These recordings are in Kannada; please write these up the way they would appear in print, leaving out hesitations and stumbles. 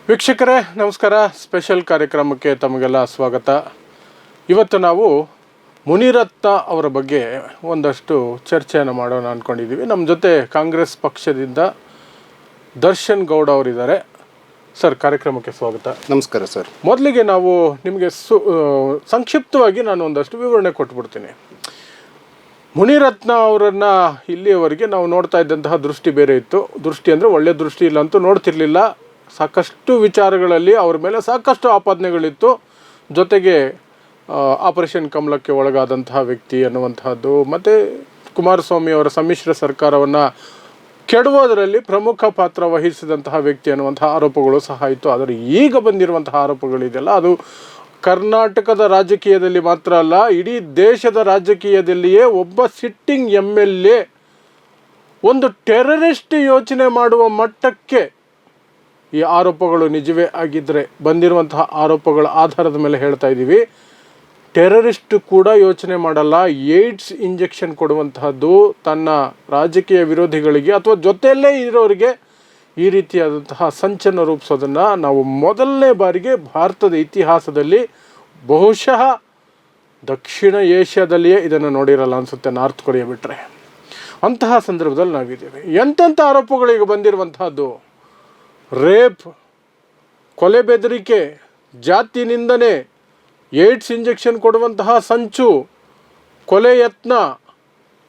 ವೀಕ್ಷಕರೇ ನಮಸ್ಕಾರ. ಸ್ಪೆಷಲ್ ಕಾರ್ಯಕ್ರಮಕ್ಕೆ ತಮಗೆಲ್ಲ ಸ್ವಾಗತ. ಇವತ್ತು ನಾವು ಮುನಿರತ್ನ ಅವರ ಬಗ್ಗೆ ಒಂದಷ್ಟು ಚರ್ಚೆಯನ್ನು ಮಾಡೋಣ ಅಂದ್ಕೊಂಡಿದ್ದೀವಿ. ನಮ್ಮ ಜೊತೆ ಕಾಂಗ್ರೆಸ್ ಪಕ್ಷದಿಂದ ದರ್ಶನ್ ಗೌಡ ಅವರಿದ್ದಾರೆ. ಸರ್, ಕಾರ್ಯಕ್ರಮಕ್ಕೆ ಸ್ವಾಗತ. ನಮಸ್ಕಾರ ಸರ್. ಮೊದಲಿಗೆ ನಾವು ನಿಮಗೆ ಸಂಕ್ಷಿಪ್ತವಾಗಿ ನಾನು ಒಂದಷ್ಟು ವಿವರಣೆ ಕೊಟ್ಬಿಡ್ತೀನಿ. ಮುನಿರತ್ನ ಅವರನ್ನು ಇಲ್ಲಿಯವರೆಗೆ ನಾವು ನೋಡ್ತಾ ಇದ್ದಂತಹ ದೃಷ್ಟಿ ಬೇರೆ ಇತ್ತು. ದೃಷ್ಟಿ ಅಂದರೆ ಒಳ್ಳೆಯ ದೃಷ್ಟಿ ಇಲ್ಲ ಅಂತೂ ನೋಡ್ತಿರ್ಲಿಲ್ಲ. ಸಾಕಷ್ಟು ವಿಚಾರಗಳಲ್ಲಿ ಅವ್ರ ಮೇಲೆ ಸಾಕಷ್ಟು ಆಪಾದನೆಗಳಿತ್ತು. ಜೊತೆಗೆ ಆಪರೇಷನ್ ಕಮಲಕ್ಕೆ ಒಳಗಾದಂತಹ ವ್ಯಕ್ತಿ ಅನ್ನುವಂತಹದ್ದು, ಮತ್ತು ಕುಮಾರಸ್ವಾಮಿ ಅವರ ಸಮ್ಮಿಶ್ರ ಸರ್ಕಾರವನ್ನು ಕೆಡುವುದರಲ್ಲಿ ಪ್ರಮುಖ ಪಾತ್ರ ವಹಿಸಿದಂತಹ ವ್ಯಕ್ತಿ ಅನ್ನುವಂತಹ ಆರೋಪಗಳು ಸಹ ಇತ್ತು. ಆದರೆ ಈಗ ಬಂದಿರುವಂತಹ ಆರೋಪಗಳಿದೆಯಲ್ಲ, ಅದು ಕರ್ನಾಟಕದ ರಾಜಕೀಯದಲ್ಲಿ ಮಾತ್ರ ಅಲ್ಲ, ಇಡೀ ದೇಶದ ರಾಜಕೀಯದಲ್ಲಿಯೇ ಒಬ್ಬ ಸಿಟ್ಟಿಂಗ್ MLA ಒಂದು ಟೆರರಿಸ್ಟ್ ಯೋಚನೆ ಮಾಡುವ ಮಟ್ಟಕ್ಕೆ ಈ ಆರೋಪಗಳು ನಿಜವೇ ಆಗಿದ್ದರೆ, ಬಂದಿರುವಂತಹ ಆರೋಪಗಳ ಆಧಾರದ ಮೇಲೆ ಹೇಳ್ತಾ ಇದ್ದೀವಿ, ಟೆರರಿಸ್ಟ್ ಕೂಡ ಯೋಚನೆ ಮಾಡಲ್ಲ. ಏಡ್ಸ್ ಇಂಜೆಕ್ಷನ್ ಕೊಡುವಂತಹದ್ದು ತನ್ನ ರಾಜಕೀಯ ವಿರೋಧಿಗಳಿಗೆ ಅಥವಾ ಜೊತೆಯಲ್ಲೇ ಇರೋರಿಗೆ ಈ ರೀತಿಯಾದಂತಹ ಸಂಚನ್ನು ರೂಪಿಸೋದನ್ನು ನಾವು ಮೊದಲನೇ ಬಾರಿಗೆ ಭಾರತದ ಇತಿಹಾಸದಲ್ಲಿ, ಬಹುಶಃ ದಕ್ಷಿಣ ಏಷ್ಯಾದಲ್ಲಿಯೇ ಇದನ್ನು ನೋಡಿರಲ್ಲ ಅನಿಸುತ್ತೆ, ನಾರ್ತ್ ಕೊರಿಯಾ ಬಿಟ್ಟರೆ. ಅಂತಹ ಸಂದರ್ಭದಲ್ಲಿ ನಾವಿದ್ದೇವೆ. ಎಂತೆಂಥ ಆರೋಪಗಳಿಗೆ ಬಂದಿರುವಂತಹದ್ದು: ರೇಪ್, ಕೊಲೆ ಬೆದರಿಕೆ, ಜಾತಿ ನಿಂದನೆ, ಏಡ್ಸ್ ಇಂಜೆಕ್ಷನ್ ಕೊಡುವಂತಹ ಸಂಚು, ಕೊಲೆ ಯತ್ನ,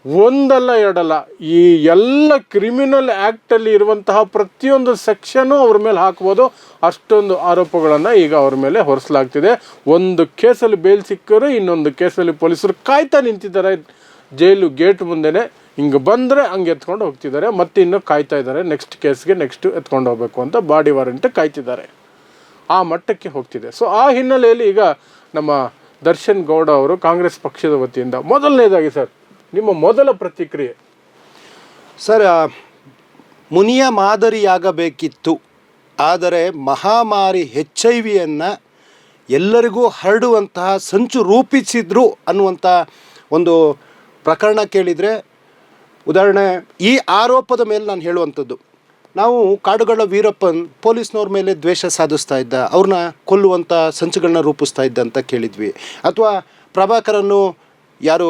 ಒಂದಲ್ಲ ಎರಡಲ್ಲ, ಈ ಎಲ್ಲ ಕ್ರಿಮಿನಲ್ ಆ್ಯಕ್ಟಲ್ಲಿ ಇರುವಂತಹ ಪ್ರತಿಯೊಂದು ಸೆಕ್ಷನ್ನು ಅವ್ರ ಮೇಲೆ ಹಾಕ್ಬೋದು. ಅಷ್ಟೊಂದು ಆರೋಪಗಳನ್ನು ಈಗ ಅವ್ರ ಮೇಲೆ ಹೊರಿಸಲಾಗ್ತಿದೆ. ಒಂದು ಕೇಸಲ್ಲಿ ಬೇಲ್ ಸಿಕ್ಕರು, ಇನ್ನೊಂದು ಕೇಸಲ್ಲಿ ಪೊಲೀಸರು ಕಾಯ್ತಾ ನಿಂತಿದ್ದಾರೆ ಜೈಲು ಗೇಟ್ ಮುಂದೆನೇ. ಹಿಂಗೆ ಬಂದರೆ ಹಂಗೆ ಎತ್ಕೊಂಡು ಹೋಗ್ತಿದ್ದಾರೆ, ಮತ್ತೆ ಇನ್ನೂ ಕಾಯ್ತಾ ಇದ್ದಾರೆ ನೆಕ್ಸ್ಟ್ ಕೇಸ್ಗೆ, ನೆಕ್ಸ್ಟು ಎತ್ಕೊಂಡು ಹೋಗಬೇಕು ಅಂತ ಬಾಡಿ ವಾರಂಟ್ ಕಾಯ್ತಿದ್ದಾರೆ. ಆ ಮಟ್ಟಕ್ಕೆ ಹೋಗ್ತಿದೆ. ಸೊ ಆ ಹಿನ್ನೆಲೆಯಲ್ಲಿ ಈಗ ನಮ್ಮ ದರ್ಶನ್ ಗೌಡ ಅವರು ಕಾಂಗ್ರೆಸ್ ಪಕ್ಷದ ವತಿಯಿಂದ ಮೊದಲನೇದಾಗಿ ಸರ್, ನಿಮ್ಮ ಮೊದಲ ಪ್ರತಿಕ್ರಿಯೆ. ಸರ್, ಮುನಿಯ ಮಾದರಿಯಾಗಬೇಕಿತ್ತು, ಆದರೆ ಮಹಾಮಾರಿ HIV ಎಲ್ಲರಿಗೂ ಹರಡುವಂತಹ ಸಂಚು ರೂಪಿಸಿದ್ರು ಅನ್ನುವಂಥ ಒಂದು ಪ್ರಕರಣ ಕೇಳಿದರೆ, ಉದಾಹರಣೆ ಈ ಆರೋಪದ ಮೇಲೆ ನಾನು ಹೇಳುವಂಥದ್ದು, ನಾವು ಕಾಡುಗಳ ವೀರಪ್ಪನ್ ಪೊಲೀಸ್ನವ್ರ ಮೇಲೆ ದ್ವೇಷ ಸಾಧಿಸ್ತಾ ಇದ್ದ, ಅವ್ರನ್ನ ಕೊಲ್ಲುವಂಥ ಸಂಚುಗಳನ್ನ ರೂಪಿಸ್ತಾ ಇದ್ದ ಅಂತ ಕೇಳಿದ್ವಿ. ಅಥವಾ ಪ್ರಭಾಕರನ್ನು ಯಾರು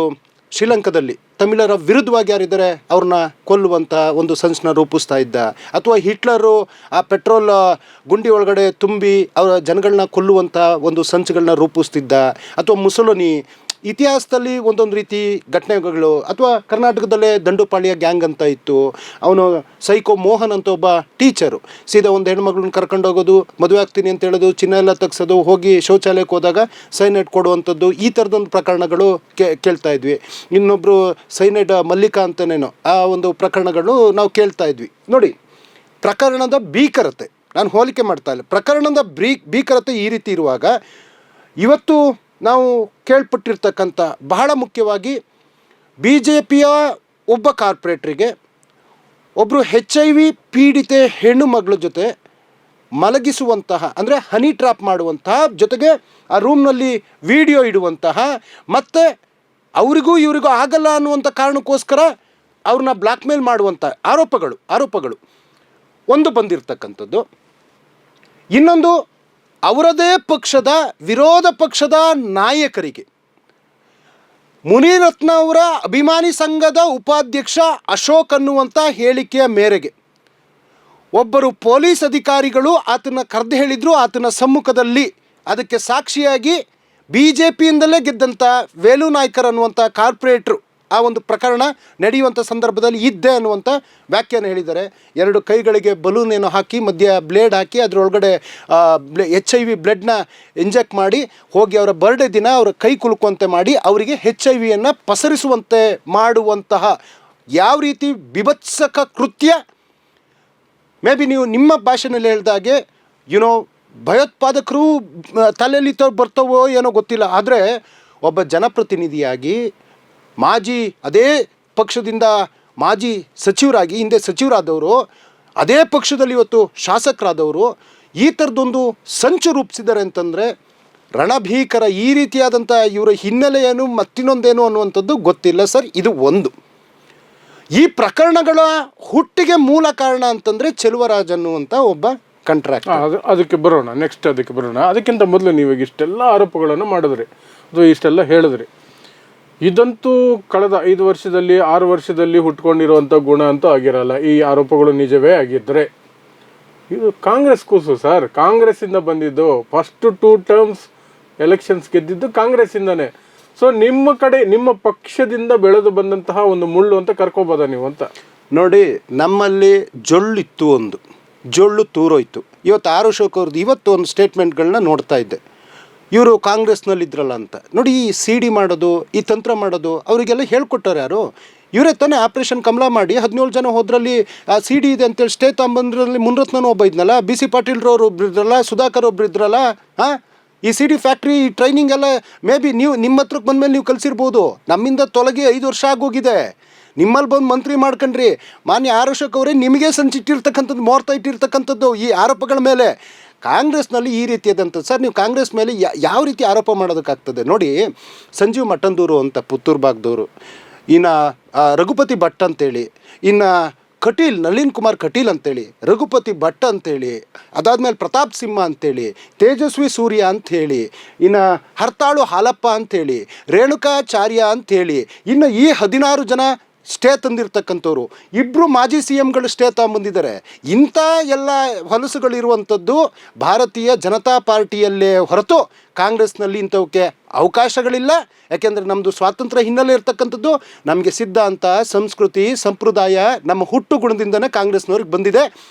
ಶ್ರೀಲಂಕಾದಲ್ಲಿ ತಮಿಳರ ವಿರುದ್ಧವಾಗಿ ಯಾರಿದ್ದಾರೆ ಅವ್ರನ್ನ ಕೊಲ್ಲುವಂಥ ಒಂದು ಸಂಚನ್ನ ರೂಪಿಸ್ತಾ ಇದ್ದ. ಅಥವಾ ಹಿಟ್ಲರು ಆ ಪೆಟ್ರೋಲ್ ಗುಂಡಿ ಒಳಗಡೆ ತುಂಬಿ ಅವರ ಜನಗಳನ್ನ ಕೊಲ್ಲುವಂಥ ಒಂದು ಸಂಚುಗಳನ್ನ ರೂಪಿಸ್ತಿದ್ದ. ಅಥವಾ ಮುಸೊಲಿನಿ, ಇತಿಹಾಸದಲ್ಲಿ ಒಂದೊಂದು ರೀತಿ ಘಟನೆಗಳು. ಅಥವಾ ಕರ್ನಾಟಕದಲ್ಲೇ ದಂಡುಪಾಳ್ಯ ಗ್ಯಾಂಗ್ ಅಂತ ಇತ್ತು. ಅವನು ಸೈಕೋ ಮೋಹನ್ ಅಂತ ಒಬ್ಬ ಟೀಚರು, ಸೀದಾ ಒಂದು ಹೆಣ್ಮಗಳನ್ನ ಕರ್ಕೊಂಡೋಗೋದು, ಮದುವೆ ಆಗ್ತೀನಿ ಅಂತ ಹೇಳೋದು, ಚಿನ್ನ ಎಲ್ಲ ತೆಗ್ಸೋದು, ಹೋಗಿ ಶೌಚಾಲಯಕ್ಕೆ ಹೋದಾಗ ಸೈನೈಡ್ ಕೊಡುವಂಥದ್ದು, ಈ ಥರದೊಂದು ಪ್ರಕರಣಗಳು ಕೇಳ್ತಾ ಇದ್ವಿ. ಇನ್ನೊಬ್ಬರು ಸೈನೈಡ್ ಮಲ್ಲಿಕಾ ಅಂತನೇನೋ ಆ ಒಂದು ಪ್ರಕರಣಗಳು ನಾವು ಕೇಳ್ತಾ ಇದ್ವಿ. ನೋಡಿ, ಪ್ರಕರಣದ ಭೀಕರತೆ ನಾನು ಹೋಲಿಕೆ ಮಾಡ್ತಾ ಇಲ್ಲ. ಪ್ರಕರಣದ ಭೀಕರತೆ ಈ ರೀತಿ ಇರುವಾಗ, ಇವತ್ತು ನಾವು ಕೇಳ್ಪಟ್ಟಿರ್ತಕ್ಕಂಥ ಬಹಳ ಮುಖ್ಯವಾಗಿ BJPಯ ಒಬ್ಬ ಕಾರ್ಪೊರೇಟ್ರಿಗೆ ಒಬ್ಬರು HIV ಪೀಡಿತೆ ಹೆಣ್ಣು ಮಗಳ ಜೊತೆ ಮಲಗಿಸುವಂತಹ, ಅಂದರೆ ಹನಿ ಟ್ರಾಪ್ ಮಾಡುವಂತಹ, ಜೊತೆಗೆ ಆ ರೂಮ್ನಲ್ಲಿ ವಿಡಿಯೋ ಇಡುವಂತಹ, ಮತ್ತು ಅವರಿಗೂ ಇವರಿಗೂ ಆಗಲ್ಲ ಅನ್ನುವಂಥ ಕಾರಣಕ್ಕೋಸ್ಕರ ಅವ್ರನ್ನ ಬ್ಲ್ಯಾಕ್ ಮೇಲ್ ಮಾಡುವಂಥ ಆರೋಪಗಳು ಒಂದು ಬಂದಿರತಕ್ಕಂಥದ್ದು. ಇನ್ನೊಂದು, ಅವರದೇ ಪಕ್ಷದ ವಿರೋಧ ಪಕ್ಷದ ನಾಯಕರಿಗೆ, ಮುನಿರತ್ನ ಅವರ ಅಭಿಮಾನಿ ಸಂಘದ ಉಪಾಧ್ಯಕ್ಷ ಅಶೋಕ್ ಅನ್ನುವಂಥ ಹೇಳಿಕೆಯ ಮೇರೆಗೆ ಒಬ್ಬರು ಪೊಲೀಸ್ ಅಧಿಕಾರಿಗಳು ಆತನ ಕರೆದು ಹೇಳಿದರು. ಆತನ ಸಮ್ಮುಖದಲ್ಲಿ ಅದಕ್ಕೆ ಸಾಕ್ಷಿಯಾಗಿ BJPಯಿಂದಲೇ ಗೆದ್ದಂಥ ವೇಲು ನಾಯ್ಕರ್ ಅನ್ನುವಂಥ ಕಾರ್ಪೊರೇಟ್ರು ಆ ಒಂದು ಪ್ರಕರಣ ನಡೆಯುವಂಥ ಸಂದರ್ಭದಲ್ಲಿ ಇದ್ದೆ ಅನ್ನುವಂಥ ವ್ಯಾಖ್ಯಾನ ಹೇಳಿದ್ದಾರೆ. 2 ಕೈಗಳಿಗೆ ಬಲೂನ್ ಏನೋ ಹಾಕಿ, ಮಧ್ಯ ಬ್ಲೇಡ್ ಹಾಕಿ, ಅದರೊಳಗಡೆ HIV ಬ್ಲಡ್ನ ಇಂಜೆಕ್ಟ್ ಮಾಡಿ, ಹೋಗಿ ಅವರ ಬರ್ಡೇ ದಿನ ಅವರ ಕೈ ಕುಲುಕುವಂತೆ ಮಾಡಿ, ಅವರಿಗೆ HIV ಪಸರಿಸುವಂತೆ ಮಾಡುವಂತಹ ಯಾವ ರೀತಿ ಬಿಭತ್ಸಕ ಕೃತ್ಯ. ಮೇ ಬಿ ನೀವು ನಿಮ್ಮ ಭಾಷೆಯಲ್ಲಿ ಹೇಳಿದಾಗೆ ಭಯೋತ್ಪಾದಕರು ತಲೆಯಲ್ಲಿ ಬರ್ತವೋ ಏನೋ ಗೊತ್ತಿಲ್ಲ. ಆದರೆ ಒಬ್ಬ ಜನಪ್ರತಿನಿಧಿಯಾಗಿ, ಮಾಜಿ ಅದೇ ಪಕ್ಷದಿಂದ ಮಾಜಿ ಸಚಿವರಾಗಿ, ಹಿಂದೆ ಸಚಿವರಾದವರು, ಅದೇ ಪಕ್ಷದಲ್ಲಿ ಇವತ್ತು ಶಾಸಕರಾದವರು ಈ ಥರದೊಂದು ಸಂಚು ರೂಪಿಸಿದ್ದಾರೆ ಅಂತಂದರೆ, ರಣಭೀಕರ. ಈ ರೀತಿಯಾದಂಥ ಇವರ ಹಿನ್ನೆಲೆ ಏನು, ಮತ್ತಿನ್ನೊಂದೇನು ಅನ್ನುವಂಥದ್ದು ಗೊತ್ತಿಲ್ಲ ಸರ್. ಇದು ಒಂದು. ಈ ಪ್ರಕರಣಗಳ ಹುಟ್ಟಿಗೆ ಮೂಲ ಕಾರಣ ಅಂತಂದರೆ ಚೆಲುವರಾಜ್ ಅನ್ನುವಂಥ ಒಬ್ಬ ಕಾಂಟ್ರಾಕ್ಟ್. ಅದಕ್ಕೆ ಬರೋಣ, ನೆಕ್ಸ್ಟ್ ಅದಕ್ಕೆ ಬರೋಣ. ಅದಕ್ಕಿಂತ ಮೊದಲು ನೀವು ಇಷ್ಟೆಲ್ಲ ಆರೋಪಗಳನ್ನು ಮಾಡಿದ್ರಿ ಅಥವಾ ಇಷ್ಟೆಲ್ಲ ಹೇಳಿದ್ರಿ. ಇದಂತೂ ಕಳೆದ 5 ವರ್ಷದಲ್ಲಿ 6 ವರ್ಷದಲ್ಲಿ ಹುಟ್ಕೊಂಡಿರುವಂಥ ಗುಣ ಅಂತೂ ಆಗಿರಲ್ಲ. ಈ ಆರೋಪಗಳು ನಿಜವೇ ಆಗಿದ್ದರೆ ಇದು ಕಾಂಗ್ರೆಸ್ ಕೂಸು ಸರ್, ಕಾಂಗ್ರೆಸ್ಸಿಂದ ಬಂದಿದ್ದು. ಫಸ್ಟ್ 2 ಟರ್ಮ್ಸ್ ಎಲೆಕ್ಷನ್ಸ್ ಗೆದ್ದಿದ್ದು ಕಾಂಗ್ರೆಸ್ಸಿಂದನೇ. ಸೊ ನಿಮ್ಮ ಕಡೆ ನಿಮ್ಮ ಪಕ್ಷದಿಂದ ಬೆಳೆದು ಬಂದಂತಹ ಒಂದು ಮುಳ್ಳು ಅಂತ ಕರ್ಕೋಬೋದ ನೀವು ಅಂತ ನೋಡಿ. ನಮ್ಮಲ್ಲಿ ಜೊಳ್ಳಿತ್ತು, ಒಂದು ಜೊಳ್ಳು ತೂರೋಯ್ತು. ಇವತ್ತು ಆರುಷಕ್ ಅವ್ರದ್ದು ಇವತ್ತು ಒಂದು ಸ್ಟೇಟ್ಮೆಂಟ್ಗಳನ್ನ ನೋಡ್ತಾ ಇದ್ದೆ. ಇವರು ಕಾಂಗ್ರೆಸ್ನಲ್ಲಿದ್ರಲ್ಲ ಅಂತ ನೋಡಿ. ಈ ಸಿ ಡಿ ಮಾಡೋದು, ಈ ತಂತ್ರ ಮಾಡೋದು ಅವರಿಗೆಲ್ಲ ಹೇಳ್ಕೊಟ್ಟಾರೆ ಯಾರು? ಇವರೇ ತಾನೇ ಆಪ್ರೇಷನ್ ಕಮಲ ಮಾಡಿ 17 ಜನ ಹೋದ್ರಲ್ಲಿ ಸಿ ಡಿ ಇದೆ ಅಂತೇಳಿ ಸ್ಟೇ ತಗೊಂಬಂದ್ರಲ್ಲಿ ಮುನ್ರತ್ನೂ ಒಬ್ಬ ಇದ್ನಲ್ಲ, ಬಿ ಸಿ ಪಾಟೀಲ್ರವ್ರು ಒಬ್ರು ಇದ್ರಲ್ಲ, ಸುಧಾಕರ್ ಒಬ್ರು ಇದ್ರಲ್ಲ. ಹಾಂ, ಈ ಸಿ ಡಿ ಫ್ಯಾಕ್ಟ್ರಿ ಟ್ರೈನಿಂಗ್ ಎಲ್ಲ ಮೇ ಬಿ ನೀವು ನಿಮ್ಮ ಹತ್ರಕ್ಕೆ ಬಂದಮೇಲೆ ನೀವು ಕಲಿಸಿರ್ಬೋದು. ನಮ್ಮಿಂದ ತೊಲಗಿ 5 ವರ್ಷ ಆಗೋಗಿದೆ. ನಿಮ್ಮಲ್ಲಿ ಬಂದು ಮಂತ್ರಿ ಮಾಡ್ಕೊಂಡ್ರಿ. ಮಾನ್ಯ ಆರುಷಕ್ ಅವರೇ ನಿಮಗೆ ಸಂಚಿಟ್ಟಿರ್ತಕ್ಕಂಥದ್ದು, ಮೋರ್ತಾ ಇಟ್ಟಿರ್ತಕ್ಕಂಥದ್ದು ಈ ಆರೋಪಗಳ ಮೇಲೆ. ಕಾಂಗ್ರೆಸ್ನಲ್ಲಿ ಈ ರೀತಿಯಾದಂಥದ್ದು ಸರ್, ನೀವು ಕಾಂಗ್ರೆಸ್ ಮೇಲೆ ಯಾವ ರೀತಿ ಆರೋಪ ಮಾಡೋದಕ್ಕಾಗ್ತದೆ ನೋಡಿ. ಸಂಜೀವ್ ಮಠಂದೂರು ಅಂತ ಪುತ್ತೂರು ಭಾಗದವರು, ಇನ್ನು ರಘುಪತಿ ಭಟ್ ಅಂತೇಳಿ, ಇನ್ನು ಕಟೀಲ್ ನಳಿನ್ ಕುಮಾರ್ ಕಟೀಲ್ ಅಂತೇಳಿ, ರಘುಪತಿ ಭಟ್ ಅಂತೇಳಿ, ಅದಾದಮೇಲೆ ಪ್ರತಾಪ್ ಸಿಂಹ ಅಂತೇಳಿ, ತೇಜಸ್ವಿ ಸೂರ್ಯ ಅಂಥೇಳಿ, ಇನ್ನು ಹರ್ತಾಳು ಹಾಲಪ್ಪ ಅಂಥೇಳಿ, ರೇಣುಕಾಚಾರ್ಯ ಅಂಥೇಳಿ, ಇನ್ನು ಈ 16 ಜನ ಸ್ಟೇ ತಂದಿರ್ತಕ್ಕಂಥವ್ರು. 2 ಮಾಜಿ ಸಿ ಎಂಗಳು ಸ್ಟೇ ತಗೊಂಬಂದಿದ್ದಾರೆ. ಇಂಥ ಎಲ್ಲ ಹೊಲಸುಗಳಿರುವಂಥದ್ದು ಭಾರತೀಯ ಜನತಾ ಪಾರ್ಟಿಯಲ್ಲೇ ಹೊರತು ಕಾಂಗ್ರೆಸ್ನಲ್ಲಿ ಇಂಥವಕ್ಕೆ ಅವಕಾಶಗಳಿಲ್ಲ. ಯಾಕೆಂದರೆ ನಮ್ಮದು ಸ್ವಾತಂತ್ರ್ಯ ಹಿನ್ನೆಲೆ ಇರ್ತಕ್ಕಂಥದ್ದು, ನಮಗೆ ಸಿದ್ಧಾಂತ, ಸಂಸ್ಕೃತಿ, ಸಂಪ್ರದಾಯ ನಮ್ಮ ಹುಟ್ಟು ಗುಣದಿಂದನೇ ಕಾಂಗ್ರೆಸ್ನವ್ರಿಗೆ ಬಂದಿದೆ.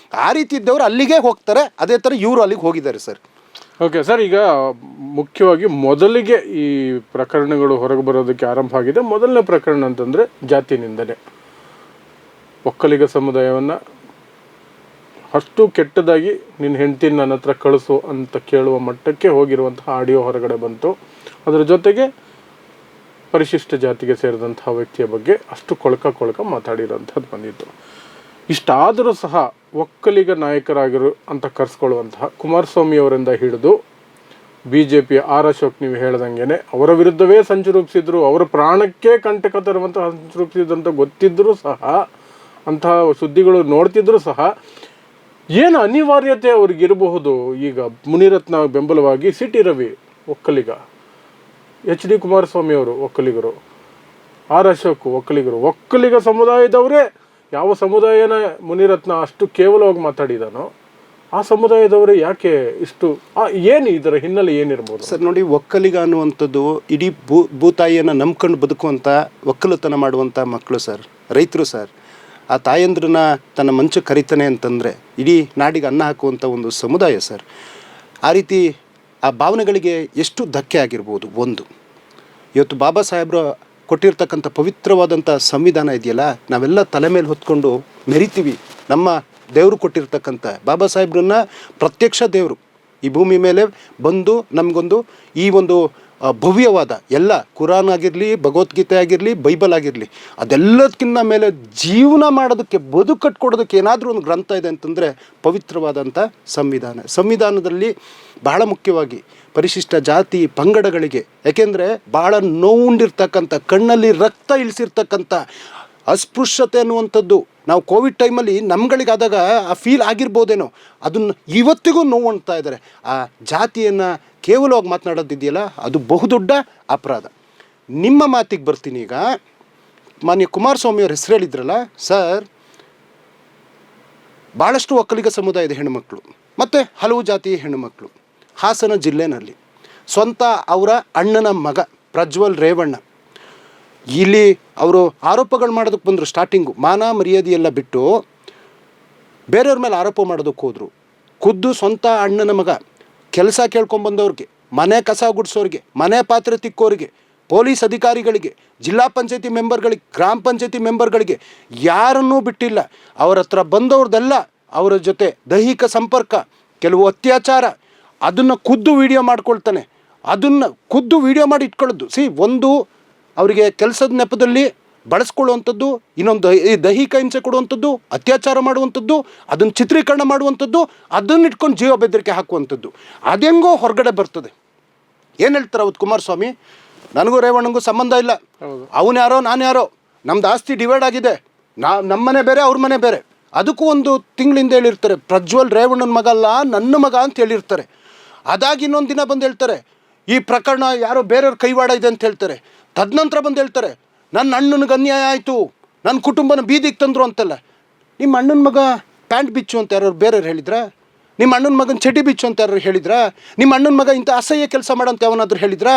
ಆ ರೀತಿ ಇದ್ದವರು ಅಲ್ಲಿಗೆ ಹೋಗ್ತಾರೆ. ಅದೇ ಥರ ಇವರು ಅಲ್ಲಿಗೆ ಹೋಗಿದ್ದಾರೆ ಸರ್. ಓಕೆ ಸರ್, ಈಗ ಮುಖ್ಯವಾಗಿ ಮೊದಲಿಗೆ ಈ ಪ್ರಕರಣಗಳು ಹೊರಗೆ ಬರೋದಕ್ಕೆ ಆರಂಭ ಆಗಿದೆ. ಮೊದಲನೇ ಪ್ರಕರಣ ಅಂತಂದರೆ ಜಾತಿ ನಿಂದನೆ. ಒಕ್ಕಲಿಗ ಸಮುದಾಯವನ್ನು ಅಷ್ಟು ಕೆಟ್ಟದಾಗಿ ನಿನ್ನ ಹೆಂಡ್ತಿನ ನನ್ನ ಹತ್ರ ಕಳಿಸು ಅಂತ ಕೇಳುವ ಮಟ್ಟಕ್ಕೆ ಹೋಗಿರುವಂತಹ ಆಡಿಯೋ ಹೊರಗಡೆ ಬಂತು. ಅದರ ಜೊತೆಗೆ ಪರಿಶಿಷ್ಟ ಜಾತಿಗೆ ಸೇರಿದಂತಹ ವ್ಯಕ್ತಿಯ ಬಗ್ಗೆ ಅಷ್ಟು ಕೊಳಕ ಮಾತಾಡಿರೋಂಥದ್ದು ಬಂದಿತ್ತು. ಇಷ್ಟಾದರೂ ಸಹ ಒಕ್ಕಲಿಗ ನಾಯಕರಾಗಿರು ಅಂತ ಕರೆಸ್ಕೊಳ್ಳುವಂತಹ ಕುಮಾರಸ್ವಾಮಿ ಅವರಿಂದ ಹಿಡಿದು BJPಯ ಆರ್ ಅಶೋಕ್, ನೀವು ಹೇಳ್ದಂಗೆ ಅವರ ವಿರುದ್ಧವೇ ಸಂಚು ರೂಪಿಸಿದ್ರು, ಅವರ ಪ್ರಾಣಕ್ಕೆ ಕಂಟಕ ತರುವಂತಹ ಸಂಚು ರೂಪಿಸಿದಂತ ಗೊತ್ತಿದ್ದರೂ ಸಹ, ಅಂತಹ ಸುದ್ದಿಗಳು ನೋಡ್ತಿದ್ರು ಸಹ, ಏನು ಅನಿವಾರ್ಯತೆ ಅವ್ರಿಗಿರಬಹುದು? ಈಗ ಮುನಿರತ್ನ ಬೆಂಬಲವಾಗಿ ಸಿಟಿ ರವಿ ಒಕ್ಕಲಿಗ, HD ಕುಮಾರಸ್ವಾಮಿ ಅವರು ಒಕ್ಕಲಿಗರು, ಆರ್ ಅಶೋಕ್ ಒಕ್ಕಲಿಗರು, ಒಕ್ಕಲಿಗ ಸಮುದಾಯದವರೇ. ಯಾವ ಸಮುದಾಯನ ಮುನಿರತ್ನ ಅಷ್ಟು ಕೇವಲವಾಗಿ ಮಾತಾಡಿದಾನೋ ಆ ಸಮುದಾಯದವರೇ ಯಾಕೆ ಇಷ್ಟು, ಏನು ಇದರ ಹಿನ್ನೆಲೆ ಏನಿರ್ಬೋದು ಸರ್? ನೋಡಿ, ಒಕ್ಕಲಿಗ ಅನ್ನುವಂಥದ್ದು ಇಡೀ ಭೂತಾಯಿಯನ್ನು ನಂಬ್ಕೊಂಡು ಬದುಕುವಂಥ, ಒಕ್ಕಲುತನ ಮಾಡುವಂಥ ಮಕ್ಕಳು ಸರ್, ರೈತರು ಸರ್. ಆ ತಾಯಂದ್ರನ್ನ ತನ್ನ ಮಂಚಕ್ಕೆ ಕರಿತಾನೆ ಅಂತಂದರೆ ಇಡೀ ನಾಡಿಗೆ ಅನ್ನ ಹಾಕುವಂಥ ಒಂದು ಸಮುದಾಯ ಸರ್. ಆ ರೀತಿ ಆ ಭಾವನೆಗಳಿಗೆ ಎಷ್ಟು ಧಕ್ಕೆ ಆಗಿರ್ಬೋದು. ಒಂದು, ಇವತ್ತು ಬಾಬಾ ಸಾಹೇಬ್ರ ಕೊಟ್ಟಿರ್ತಕ್ಕಂಥ ಪವಿತ್ರವಾದಂಥ ಸಂವಿಧಾನ ಇದೆಯಲ್ಲ, ನಾವೆಲ್ಲ ತಲೆ ಮೇಲೆ ಹೊತ್ಕೊಂಡು ಮೆರಿತೀವಿ. ನಮ್ಮ ದೇವರು ಕೊಟ್ಟಿರ್ತಕ್ಕಂಥ ಬಾಬಾ ಸಾಹೇಬ್ರನ್ನ ಪ್ರತ್ಯಕ್ಷ ದೇವರು ಈ ಭೂಮಿ ಮೇಲೆ ಬಂದು ನಮಗೊಂದು ಈ ಒಂದು ಭವ್ಯವಾದ ಎಲ್ಲ ಕುರಾನ್ ಆಗಿರಲಿ, ಭಗವದ್ಗೀತೆ ಆಗಿರಲಿ, ಬೈಬಲ್ ಆಗಿರಲಿ, ಅದೆಲ್ಲದಕ್ಕಿಂತ ಮೇಲೆ ಜೀವನ ಮಾಡೋದಕ್ಕೆ, ಬದುಕು ಕಟ್ಕೊಡೋದಕ್ಕೆ ಏನಾದರೂ ಒಂದು ಗ್ರಂಥ ಇದೆ ಅಂತಂದರೆ ಪವಿತ್ರವಾದಂಥ ಸಂವಿಧಾನ. ಸಂವಿಧಾನದಲ್ಲಿ ಬಹಳ ಮುಖ್ಯವಾಗಿ ಪರಿಶಿಷ್ಟ ಜಾತಿ ಪಂಗಡಗಳಿಗೆ, ಯಾಕೆಂದರೆ ಭಾಳ ನೋವುಂಡಿರ್ತಕ್ಕಂಥ, ಕಣ್ಣಲ್ಲಿ ರಕ್ತ ಇಳಿಸಿರ್ತಕ್ಕಂಥ ಅಸ್ಪೃಶ್ಯತೆ ಅನ್ನುವಂಥದ್ದು ನಾವು ಕೋವಿಡ್ ಟೈಮಲ್ಲಿ ನಮ್ಗಳಿಗಾದಾಗ ಆ ಫೀಲ್ ಆಗಿರ್ಬೋದೇನೋ, ಅದನ್ನು ಇವತ್ತಿಗೂ ನೋವು ಅಂತಾ ಇದ್ದಾರೆ. ಆ ಜಾತಿಯನ್ನು ಕೇವಲವಾಗಿ ಮಾತನಾಡೋದಿದೆಯಲ್ಲ, ಅದು ಬಹುದೊಡ್ಡ ಅಪರಾಧ. ನಿಮ್ಮ ಮಾತಿಗೆ ಬರ್ತೀನಿ. ಈಗ ಮಾನ್ಯ ಕುಮಾರಸ್ವಾಮಿಯವ್ರ ಹೆಸರು ಹೇಳಿದ್ರಲ್ಲ ಸರ್, ಭಾಳಷ್ಟು ಒಕ್ಕಲಿಗ ಸಮುದಾಯದ ಹೆಣ್ಣುಮಕ್ಕಳು ಮತ್ತು ಹಲವು ಜಾತಿಯ ಹೆಣ್ಣುಮಕ್ಕಳು ಹಾಸನ ಜಿಲ್ಲೆನಲ್ಲಿ, ಸ್ವಂತ ಅವರ ಅಣ್ಣನ ಮಗ ಪ್ರಜ್ವಲ್ ರೇವಣ್ಣ, ಇಲ್ಲಿ ಅವರು ಆರೋಪಗಳು ಮಾಡೋದಕ್ಕೆ ಬಂದರು. ಸ್ಟಾರ್ಟಿಂಗು ಮಾನ ಮರ್ಯಾದೆಯೆಲ್ಲ ಬಿಟ್ಟು ಬೇರೆಯವ್ರ ಮೇಲೆ ಆರೋಪ ಮಾಡೋದಕ್ಕೆ ಹೋದರು. ಖುದ್ದು ಸ್ವಂತ ಅಣ್ಣನ ಮಗ ಕೆಲಸ ಕೇಳ್ಕೊಂಬಂದವ್ರಿಗೆ, ಮನೆ ಕಸ ಗುಡಿಸೋರಿಗೆ, ಮನೆ ಪಾತ್ರೆ ತಿಕ್ಕೋರಿಗೆ, ಪೊಲೀಸ್ ಅಧಿಕಾರಿಗಳಿಗೆ, ಜಿಲ್ಲಾ ಪಂಚಾಯತಿ ಮೆಂಬರ್ಗಳಿಗೆ, ಗ್ರಾಮ ಪಂಚಾಯತಿ ಮೆಂಬರ್ಗಳಿಗೆ ಯಾರನ್ನೂ ಬಿಟ್ಟಿಲ್ಲ. ಅವ್ರ ಹತ್ರ ಬಂದವ್ರದ್ದೆಲ್ಲ ಅವರ ಜೊತೆ ದೈಹಿಕ ಸಂಪರ್ಕ, ಕೆಲವು ಅತ್ಯಾಚಾರ, ಅದನ್ನು ಖುದ್ದು ವೀಡಿಯೋ ಮಾಡ್ಕೊಳ್ತಾನೆ. ಅದನ್ನು ಖುದ್ದು ವೀಡಿಯೋ ಮಾಡಿ ಇಟ್ಕೊಳ್ಳೋದು. ಒಂದು ಅವರಿಗೆ ಕೆಲಸದ ನೆಪದಲ್ಲಿ ಬಳಸ್ಕೊಳ್ಳುವಂಥದ್ದು, ಇನ್ನೊಂದು ದೈಹಿಕ ಹಿಂಸೆ ಕೊಡುವಂಥದ್ದು, ಅತ್ಯಾಚಾರ ಮಾಡುವಂಥದ್ದು, ಅದನ್ನು ಚಿತ್ರೀಕರಣ ಮಾಡುವಂಥದ್ದು, ಅದನ್ನು ಇಟ್ಕೊಂಡು ಜೀವ ಬೆದರಿಕೆ ಹಾಕುವಂಥದ್ದು. ಅದೆಂಗೋ ಹೊರಗಡೆ ಬರ್ತದೆ. ಏನು ಹೇಳ್ತಾರೆ ಅವತ್ತು ಕುಮಾರಸ್ವಾಮಿ, ನನಗೂ ರೇವಣ್ಣಂಗೂ ಸಂಬಂಧ ಇಲ್ಲ, ಅವನು ಯಾರೋ ನಾನು ಯಾರೋ, ನಮ್ದು ಆಸ್ತಿ ಡಿವೈಡ್ ಆಗಿದೆ, ನಮ್ಮನೆ ಬೇರೆ ಅವ್ರ ಮನೆ ಬೇರೆ, ಅದಕ್ಕೂ ಒಂದು ತಿಂಗಳಿಂದ ಹೇಳಿರ್ತಾರೆ, ಪ್ರಜ್ವಲ್ ರೇವಣ್ಣನ ಮಗ ಅಲ್ಲ ನನ್ನ ಮಗ ಅಂತ ಹೇಳಿರ್ತಾರೆ. ಅದಾಗಿ ಇನ್ನೊಂದು ದಿನ ಬಂದು ಹೇಳ್ತಾರೆ ಈ ಪ್ರಕರಣ ಯಾರೋ ಬೇರೆಯವ್ರ ಕೈವಾಡ ಇದೆ ಅಂತ ಹೇಳ್ತಾರೆ. ತದನಂತರ ಬಂದು ಹೇಳ್ತಾರೆ ನನ್ನ ಅಣ್ಣನಿಗೆ ಅನ್ಯಾಯ ಆಯಿತು, ನನ್ನ ಕುಟುಂಬನ ಬೀದಿಗೆ ತಂದರು ಅಂತೆಲ್ಲ. ನಿಮ್ಮ ಅಣ್ಣನ ಮಗ ಪ್ಯಾಂಟ್ ಬಿಚ್ಚು ಅಂತ ಯಾರು ಬೇರೆಯವ್ರು ಹೇಳಿದ್ರಾ? ನಿಮ್ಮ ಅಣ್ಣನ ಮಗನ ಚಟಿ ಬಿಚ್ಚು ಅಂತ ಯಾರು ಹೇಳಿದ್ರಾ? ನಿಮ್ಮ ಅಣ್ಣನ ಮಗ ಇಂಥ ಅಸಹ್ಯ ಕೆಲಸ ಮಾಡಂತ ಯಾವನಾದ್ರು ಹೇಳಿದ್ರಾ?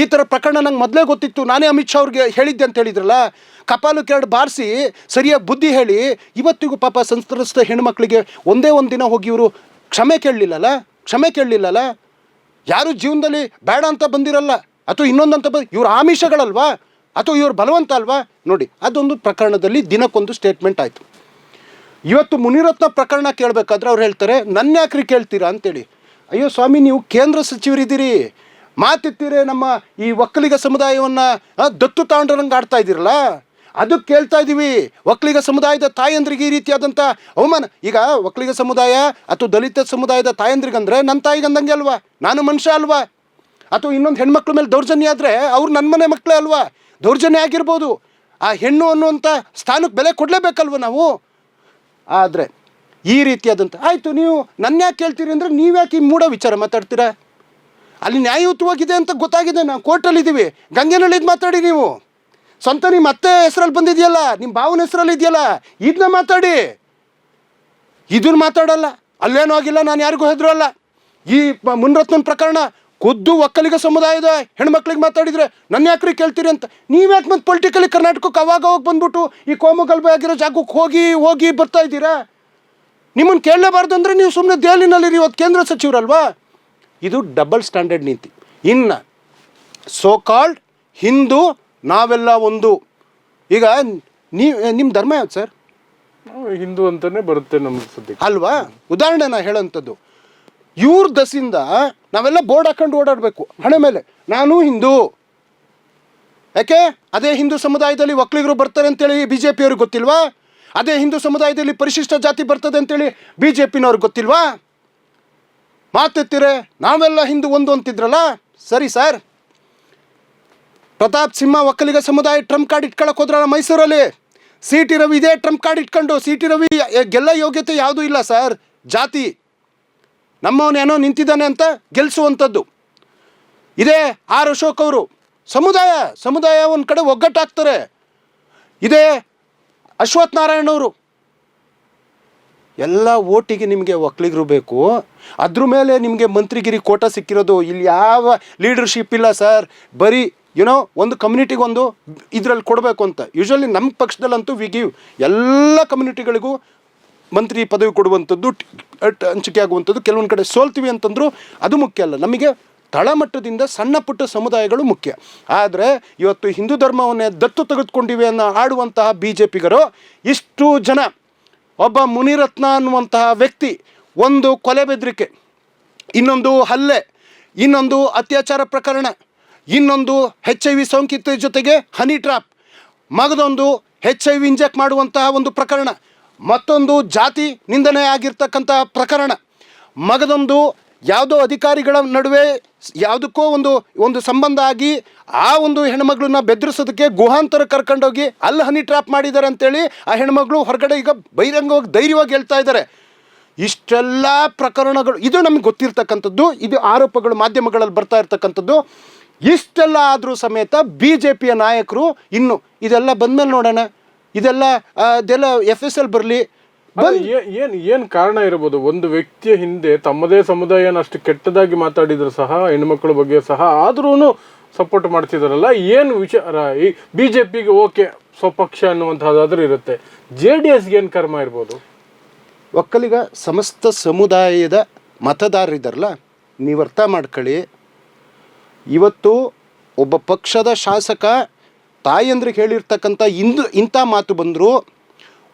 ಈ ಥರ ಪ್ರಕರಣ ನಂಗೆ ಮೊದಲೇ ಗೊತ್ತಿತ್ತು, ನಾನೇ ಅಮಿತ್ ಶಾ ಅವ್ರಿಗೆ ಹೇಳಿದ್ದೆ ಅಂತ ಹೇಳಿದ್ರಲ್ಲ. ಕಪಾಲಕ್ಕೆ ಎರಡು ಬಾರಿಸಿ ಸರಿಯಾಗಿ ಬುದ್ಧಿ ಹೇಳಿ ಇವತ್ತಿಗೂ ಪಾಪ ಸಂತ್ರಸ್ತ ಹೆಣ್ಮಕ್ಳಿಗೆ ಒಂದೇ ಒಂದು ದಿನ ಹೋಗಿ ಇವರು ಕ್ಷಮೆ ಕೇಳಲಿಲ್ಲಲ್ಲ. ಯಾರು ಜೀವನದಲ್ಲಿ ಬೇಡ ಅಂತ ಬಂದಿರಲ್ಲ, ಅಥವಾ ಇನ್ನೊಂದಂತ ಇವ್ರ ಆಮಿಷಗಳಲ್ವಾ, ಅಥವಾ ಇವ್ರ ಬಲವಂತ ಅಲ್ವಾ? ನೋಡಿ, ಅದೊಂದು ಪ್ರಕರಣದಲ್ಲಿ ದಿನಕ್ಕೊಂದು ಸ್ಟೇಟ್ಮೆಂಟ್ ಆಯಿತು. ಇವತ್ತು ಮುನಿರತ್ನ ಪ್ರಕರಣ ಕೇಳಬೇಕಾದ್ರೆ ಅವ್ರು ಹೇಳ್ತಾರೆ ನನ್ನ ಯಾಕ್ರಿ ಕೇಳ್ತೀರಾ ಅಂತೇಳಿ. ಅಯ್ಯೋ ಸ್ವಾಮಿ, ನೀವು ಕೇಂದ್ರ ಸಚಿವರಿದ್ದೀರಿ, ಮಾತಿತ್ತೀರಿ, ನಮ್ಮ ಈ ಒಕ್ಕಲಿಗ ಸಮುದಾಯವನ್ನು ದತ್ತು ತಾಂಡ್ರಂಗೆ ಆಡ್ತಾ ಇದ್ದೀರಲ್ಲ, ಅದಕ್ಕೆ ಕೇಳ್ತಾ ಇದ್ದೀವಿ. ಒಕ್ಕಲಿಗ ಸಮುದಾಯದ ತಾಯಂದ್ರಿಗೆ ಈ ರೀತಿಯಾದಂಥ ಅವಮಾನ. ಈಗ ಒಕ್ಕಲಿಗ ಸಮುದಾಯ ಅಥವಾ ದಲಿತ ಸಮುದಾಯದ ತಾಯಂದ್ರಿಗಂದರೆ ನನ್ನ ತಾಯಿಗಂದಂಗೆ ಅಲ್ವಾ, ನಾನು ಮನುಷ್ಯ ಅಲ್ವಾ? ಅಥವಾ ಇನ್ನೊಂದು ಹೆಣ್ಮಕ್ಳ ಮೇಲೆ ದೌರ್ಜನ್ಯ ಆದರೆ ಅವ್ರು ನನ್ನ ಮನೆ ಮಕ್ಕಳೇ ಅಲ್ವಾ? ದೌರ್ಜನ್ಯ ಆಗಿರ್ಬೋದು, ಆ ಹೆಣ್ಣು ಅನ್ನುವಂಥ ಸ್ಥಾನಕ್ಕೆ ಬೆಲೆ ಕೊಡಲೇಬೇಕಲ್ವ ನಾವು? ಆದರೆ ಈ ರೀತಿಯಾದಂಥ ಆಯಿತು, ನೀವು ನನ್ನ ಯಾಕೆ ಕೇಳ್ತೀರಿ ಅಂದರೆ ನೀವ್ಯಾಕೆ ಈ ಮೂಢ ವಿಚಾರ ಮಾತಾಡ್ತೀರಾ? ಅಲ್ಲಿ ನ್ಯಾಯಯುತವಾಗಿದೆ ಅಂತ ಗೊತ್ತಾಗಿದೆ, ನಾವು ಕೋರ್ಟಲ್ಲಿದ್ದೀವಿ. ಗಂಗೆನಳ್ಳಿದ್ದು ಮಾತಾಡಿ, ನೀವು ಸ್ವಂತ ನಿಮ್ಮ ಅತ್ತೆ ಹೆಸರಲ್ಲಿ ಬಂದಿದೆಯಲ್ಲ, ನಿಮ್ಮ ಭಾವನ ಹೆಸರಲ್ಲಿ ಇದೆಯಲ್ಲ, ಇದನ್ನ ಮಾತಾಡಿ. ಇದನ್ನು ಮಾತಾಡಲ್ಲ, ಅಲ್ಲೇನೂ ಆಗಿಲ್ಲ, ನಾನು ಯಾರಿಗೂ ಹೆದರಲ್ಲ. ಈ ಮುನಿರತ್ನನ ಪ್ರಕರಣ ಖುದ್ದು ಒಕ್ಕಲಿಗ ಸಮುದಾಯದ ಹೆಣ್ಮಕ್ಳಿಗೆ ಮಾತಾಡಿದರೆ ನನ್ನ ಯಾಕ್ರಿ ಕೇಳ್ತೀರಿ ಅಂತ. ನೀವ್ಯಾಕೆ ಮತ್ತೆ ಪೊಲಿಟಿಕಲಿ ಕರ್ನಾಟಕಕ್ಕೆ ಅವಾಗ ಬಂದ್ಬಿಟ್ಟು ಈ ಕೋಮು ಗಲಭೆ ಆಗಿರೋ ಜಾಗಕ್ಕೆ ಹೋಗಿ ಬರ್ತಾ ಇದ್ದೀರಾ? ನಿಮ್ಮನ್ನು ಕೇಳಲೇಬಾರ್ದು ಅಂದರೆ ನೀವು ಸುಮ್ಮನೆ ದೆಹಲಿನಲ್ಲಿರಿ, ಇವತ್ತು ಕೇಂದ್ರ ಸಚಿವರಲ್ವಾ? ಇದು ಡಬಲ್ ಸ್ಟ್ಯಾಂಡರ್ಡ್ ನೀತಿ. ಇನ್ನು ಸೋ ಕಾಲ್ಡ್ ಹಿಂದೂ ನಾವೆಲ್ಲ ಒಂದು. ಈಗ ನಿಮ್ಮ ಧರ್ಮ ಯಾವ್ದು ಸರ್? ಹಿಂದೂ ಅಂತಲೇ ಬರುತ್ತೆ ನಮ್ಗೆ ಸದ್ಯ ಅಲ್ವಾ? ಉದಾಹರಣೆ ನಾ ಹೇಳೋಂಥದ್ದು, ಇವ್ರ ದಸಿಂದ ನಾವೆಲ್ಲ ಬೋರ್ಡ್ ಹಾಕೊಂಡು ಓಡಾಡಬೇಕು ಹಣೆ ಮೇಲೆ, ನಾನು ಹಿಂದೂ. ಯಾಕೆ? ಅದೇ ಹಿಂದೂ ಸಮುದಾಯದಲ್ಲಿ ಒಕ್ಕಲಿಗರು ಬರ್ತಾರೆ ಅಂತೇಳಿ ಬಿ ಜೆ ಪಿಯವ್ರಿಗೆ ಗೊತ್ತಿಲ್ವಾ? ಅದೇ ಹಿಂದೂ ಸಮುದಾಯದಲ್ಲಿ ಪರಿಶಿಷ್ಟ ಜಾತಿ ಬರ್ತದೆ ಅಂತೇಳಿ ಬಿ ಜೆ ಪಿನವ್ರಿಗೆ ಗೊತ್ತಿಲ್ವಾ? ಮಾತೆತ್ತಿರೆ ನಾವೆಲ್ಲ ಹಿಂದೂ ಒಂದು ಅಂತಿದ್ರಲ್ಲ. ಸರಿ ಸರ್, ಪ್ರತಾಪ್ ಸಿಂಹ ಒಕ್ಕಲಿಗ ಸಮುದಾಯ ಟ್ರಂಪ್ ಕಾರ್ಡ್ ಇಟ್ಕೊಳಕ್ಕೆ ಹೋದ್ರಲ್ಲ ಮೈಸೂರಲ್ಲಿ. ಸಿ ಟಿ ರವಿ ಇದೇ ಟ್ರಂಪ್ ಕಾರ್ಡ್ ಇಟ್ಕೊಂಡು, ಸಿ ಟಿ ರವಿ ಗೆಲ್ಲ ಯೋಗ್ಯತೆ ಯಾವುದೂ ಇಲ್ಲ ಸರ್. ಜಾತಿ ನಮ್ಮವನೇನೋ ನಿಂತಿದ್ದಾನೆ ಅಂತ ಗೆಲ್ಲಿಸುವಂಥದ್ದು. ಇದೇ ಆರ್ ಅಶೋಕ್ ಅವರು ಸಮುದಾಯ ಒಂದು ಕಡೆ ಒಗ್ಗಟ್ಟಾಗ್ತಾರೆ. ಇದೇ ಅಶ್ವಥ್ ನಾರಾಯಣ್ ಅವರು ಎಲ್ಲ ಓಟಿಗೆ ನಿಮಗೆ ಒಕ್ಕಲಿಗರು ಬೇಕು, ಅದ್ರ ಮೇಲೆ ನಿಮಗೆ ಮಂತ್ರಿಗಿರಿ ಕೋಟ ಸಿಕ್ಕಿರೋದು. ಇಲ್ಲಿ ಯಾವ ಲೀಡರ್ಶಿಪ್ ಇಲ್ಲ ಸರ್, ಬರೀ ಒಂದು ಕಮ್ಯುನಿಟಿಗೆ ಒಂದು ಇದರಲ್ಲಿ ಕೊಡಬೇಕು ಅಂತ. ಯೂಶ್ವಲಿ ನಮ್ಮ ಪಕ್ಷದಲ್ಲಂತೂ ವಿ ಗಿವ್ ಎಲ್ಲ ಕಮ್ಯುನಿಟಿಗಳಿಗೂ ಮಂತ್ರಿ ಪದವಿ ಕೊಡುವಂಥದ್ದು, ಹಂಚಿಕೆ ಆಗುವಂಥದ್ದು. ಕೆಲವೊಂದು ಕಡೆ ಸೋಲ್ತೀವಿ ಅಂತಂದ್ರು ಅದು ಮುಖ್ಯ ಅಲ್ಲ, ನಮಗೆ ತಳಮಟ್ಟದಿಂದ ಸಣ್ಣ ಪುಟ್ಟ ಸಮುದಾಯಗಳು ಮುಖ್ಯ. ಆದರೆ ಇವತ್ತು ಹಿಂದೂ ಧರ್ಮವನ್ನೇ ದತ್ತು ತೆಗೆದುಕೊಂಡಿವೆ ಅನ್ನೋ ಆಡುವಂತಹ ಬಿ ಜೆ ಪಿಗರು ಇಷ್ಟು ಜನ, ಒಬ್ಬ ಮುನಿರತ್ನ ಅನ್ನುವಂತಹ ವ್ಯಕ್ತಿ ಒಂದು ಕೊಲೆ ಬೆದರಿಕೆ, ಇನ್ನೊಂದು ಹಲ್ಲೆ, ಇನ್ನೊಂದು ಅತ್ಯಾಚಾರ ಪ್ರಕರಣ, ಇನ್ನೊಂದು HIV ಸೋಂಕಿತ ಜೊತೆಗೆ ಹನಿ ಟ್ರಾಪ್, ಮಗದೊಂದು HIV ಇಂಜೆಕ್ಟ್ ಮಾಡುವಂತಹ ಒಂದು ಪ್ರಕರಣ, ಮತ್ತೊಂದು ಜಾತಿ ನಿಂದನೆ ಆಗಿರ್ತಕ್ಕಂಥ ಪ್ರಕರಣ, ಮಗದೊಂದು ಯಾವುದೋ ಅಧಿಕಾರಿಗಳ ನಡುವೆ ಯಾವುದಕ್ಕೋ ಒಂದು ಸಂಬಂಧ ಆಗಿ ಆ ಒಂದು ಹೆಣ್ಮಗಳನ್ನ ಬೆದರಿಸೋದಕ್ಕೆ ಗುಹಾಂತರ ಕರ್ಕೊಂಡೋಗಿ ಅಲ್ಲಿ ಹನಿ ಟ್ರಾಪ್ ಮಾಡಿದ್ದಾರೆ ಅಂತೇಳಿ ಆ ಹೆಣ್ಮಗಳು ಹೊರಗಡೆ ಈಗ ಬಹಿರಂಗವಾಗಿ ಧೈರ್ಯವಾಗಿ ಹೇಳ್ತಾ ಇದ್ದಾರೆ. ಇಷ್ಟೆಲ್ಲ ಪ್ರಕರಣಗಳು ಇದು ನಮಗೆ ಗೊತ್ತಿರ್ತಕ್ಕಂಥದ್ದು, ಇದು ಆರೋಪಗಳು ಮಾಧ್ಯಮಗಳಲ್ಲಿ ಬರ್ತಾ ಇರ್ತಕ್ಕಂಥದ್ದು. ಇಷ್ಟೆಲ್ಲ ಆದರೂ ಸಮೇತ ಬಿ ಜೆ ಪಿಯ ನಾಯಕರು ಇನ್ನು ಇದೆಲ್ಲ ಬಂದಮೇಲೆ ನೋಡೋಣ, ಇದೆಲ್ಲ FSL ಬರಲಿ. ಏನು ಕಾರಣ ಇರ್ಬೋದು? ಒಂದು ವ್ಯಕ್ತಿಯ ಹಿಂದೆ ತಮ್ಮದೇ ಸಮುದಾಯನ ಅಷ್ಟು ಕೆಟ್ಟದಾಗಿ ಮಾತಾಡಿದ್ರು ಸಹ, ಹೆಣ್ಮಕ್ಳ ಬಗ್ಗೆ ಸಹ, ಆದ್ರೂ ಸಪೋರ್ಟ್ ಮಾಡ್ತಿದಾರಲ್ಲ, ಏನು ವಿಚಾರ? ಈ ಬಿ ಜೆ ಪಿಗೆ ಓಕೆ ಸ್ವಪಕ್ಷ ಅನ್ನುವಂಥದ್ದಾದ್ರೂ ಇರುತ್ತೆ, JDSಗೆ ಏನು ಕರ್ಮ ಇರ್ಬೋದು? ಒಕ್ಕಲಿಗ ಸಮಸ್ತ ಸಮುದಾಯದ ಮತದಾರರಿದ್ದಾರಲ್ಲ, ನೀವು ಅರ್ಥ ಮಾಡ್ಕೊಳ್ಳಿ. ಇವತ್ತು ಒಬ್ಬ ಪಕ್ಷದ ಶಾಸಕ ತಾಯಂದ್ರಿಗೆ ಹೇಳಿರ್ತಕ್ಕಂಥ ಇಂಥ ಮಾತು ಬಂದರೂ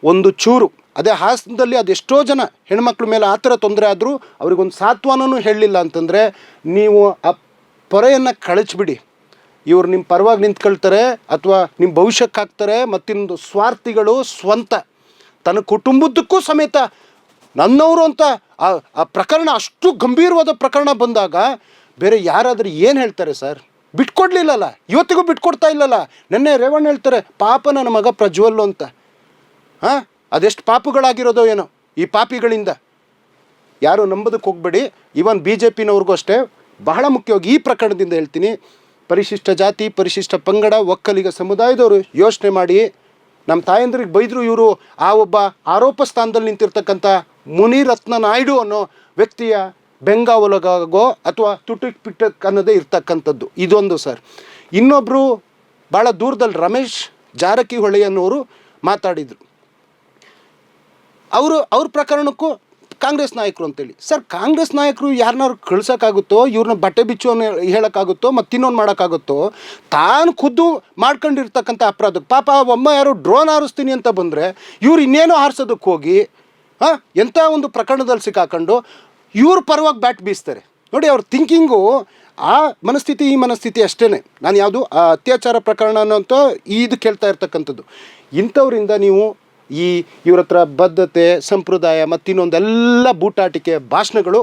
ಒಂದು ಚೂರು, ಅದೇ ಹಾಸನದಲ್ಲಿ ಅದೆಷ್ಟೋ ಜನ ಹೆಣ್ಮಕ್ಳ ಮೇಲೆ ಆ ಥರ ತೊಂದರೆ ಆದರೂ ಅವ್ರಿಗೊಂದು ಸಾಂತ್ವನೂ ಹೇಳಲಿಲ್ಲ ಅಂತಂದರೆ ನೀವು ಆ ಪೊರೆಯನ್ನು ಕಳಚಿಬಿಡಿ. ಇವರು ನಿಮ್ಮ ಪರವಾಗಿ ನಿಂತ್ಕೊಳ್ತಾರೆ ಅಥವಾ ನಿಮ್ಮ ಭವಿಷ್ಯಕ್ಕೆ ಹಾಕ್ತಾರೆ. ಮತ್ತಿಂದು ಸ್ವಾರ್ಥಿಗಳು ಸ್ವಂತ ತನ್ನ ಕುಟುಂಬದಕ್ಕೂ ಸಮೇತ ನನ್ನವರು ಅಂತ ಆ ಪ್ರಕರಣ ಅಷ್ಟು ಗಂಭೀರವಾದ ಪ್ರಕರಣ ಬಂದಾಗ ಬೇರೆ ಯಾರಾದರೂ ಏನು ಹೇಳ್ತಾರೆ ಸರ್? ಬಿಟ್ಕೊಡ್ಲಿಲ್ಲಲ್ಲ, ಇವತ್ತಿಗೂ ಬಿಟ್ಕೊಡ್ತಾ ಇಲ್ಲಲ್ಲ. ನೆನ್ನೆ ರೇವಣ್ಣ ಹೇಳ್ತಾರೆ ಪಾಪ ನನ್ನ ಮಗ ಪ್ರಜ್ವಲ್ಲು ಅಂತ. ಅದೆಷ್ಟು ಪಾಪುಗಳಾಗಿರೋದೋ ಏನೋ ಈ ಪಾಪಿಗಳಿಂದ. ಯಾರು ನಂಬೋದಕ್ಕೆ ಹೋಗಬೇಡಿ. ಈವನ್ ಬಿ ಜೆ ಪಿನವ್ರಿಗೂ ಅಷ್ಟೇ ಬಹಳ ಮುಖ್ಯವಾಗಿ ಈ ಪ್ರಕರಣದಿಂದ ಹೇಳ್ತೀನಿ, ಪರಿಶಿಷ್ಟ ಜಾತಿ, ಪರಿಶಿಷ್ಟ ಪಂಗಡ, ಒಕ್ಕಲಿಗ ಸಮುದಾಯದವರು ಯೋಚನೆ ಮಾಡಿ. ನಮ್ಮ ತಾಯಂದ್ರಿಗೆ ಬೈದರು ಇವರು ಆ ಒಬ್ಬ ಆರೋಪ ಸ್ಥಾನದಲ್ಲಿ ನಿಂತಿರ್ತಕ್ಕಂಥ ಮುನಿರತ್ನ ನಾಯ್ಡು ಅನ್ನೋ ವ್ಯಕ್ತಿಯ ಬೆಂಗಾವಲಾಗೋ ಅಥವಾ ತುಟಿಕ್ ಪಿಟಕ್ ಅನ್ನೋದೇ ಇರ್ತಕ್ಕಂಥದ್ದು ಇದೊಂದು ಸರ್. ಇನ್ನೊಬ್ಬರು ಭಾಳ ದೂರದಲ್ಲಿ ರಮೇಶ್ ಜಾರಕಿಹೊಳಿ ಅನ್ನೋರು ಮಾತಾಡಿದರು. ಅವ್ರ ಪ್ರಕರಣಕ್ಕೂ ಕಾಂಗ್ರೆಸ್ ನಾಯಕರು ಅಂತೇಳಿ. ಸರ್, ಕಾಂಗ್ರೆಸ್ ನಾಯಕರು ಯಾರನ್ನಾರು ಕಳ್ಸೋಕ್ಕಾಗುತ್ತೋ, ಇವ್ರನ್ನ ಬಟ್ಟೆ ಬಿಚ್ಚೋನು ಹೇಳೋಕ್ಕಾಗುತ್ತೋ, ಮತ್ತು ಇನ್ನೊಂದು ಮಾಡೋಕ್ಕಾಗುತ್ತೋ? ತಾನು ಖುದ್ದು ಮಾಡ್ಕೊಂಡಿರ್ತಕ್ಕಂಥ ಅಪರಾಧಕ್ಕೆ ಪಾಪ ಒಮ್ಮ ಯಾರು ಡ್ರೋನ್ ಹಾರಿಸ್ತೀನಿ ಅಂತ ಬಂದರೆ ಇವ್ರು ಇನ್ನೇನೋ ಹಾರಿಸೋದಕ್ಕೆ ಹೋಗಿ ಎಂಥ ಒಂದು ಪ್ರಕರಣದಲ್ಲಿ ಸಿಕ್ಕಾಕೊಂಡು ಇವ್ರ ಪರವಾಗಿ ಬ್ಯಾಟ್ ಬೀಸ್ತಾರೆ ನೋಡಿ. ಅವ್ರ ಥಿಂಕಿಂಗು ಆ ಮನಸ್ಥಿತಿ ಈ ಮನಸ್ಥಿತಿ ಅಷ್ಟೇ. ನಾನು ಯಾವುದು ಅತ್ಯಾಚಾರ ಪ್ರಕರಣ ಅನ್ನೋಂಥ ಇದು ಕೇಳ್ತಾ ಇರ್ತಕ್ಕಂಥದ್ದು. ಇಂಥವ್ರಿಂದ ನೀವು ಇವ್ರ ಹತ್ರ ಬದ್ಧತೆ, ಸಂಪ್ರದಾಯ ಮತ್ತಿನ್ನೊಂದೆಲ್ಲ ಬೂಟಾಟಿಕೆ ಭಾಷಣಗಳು,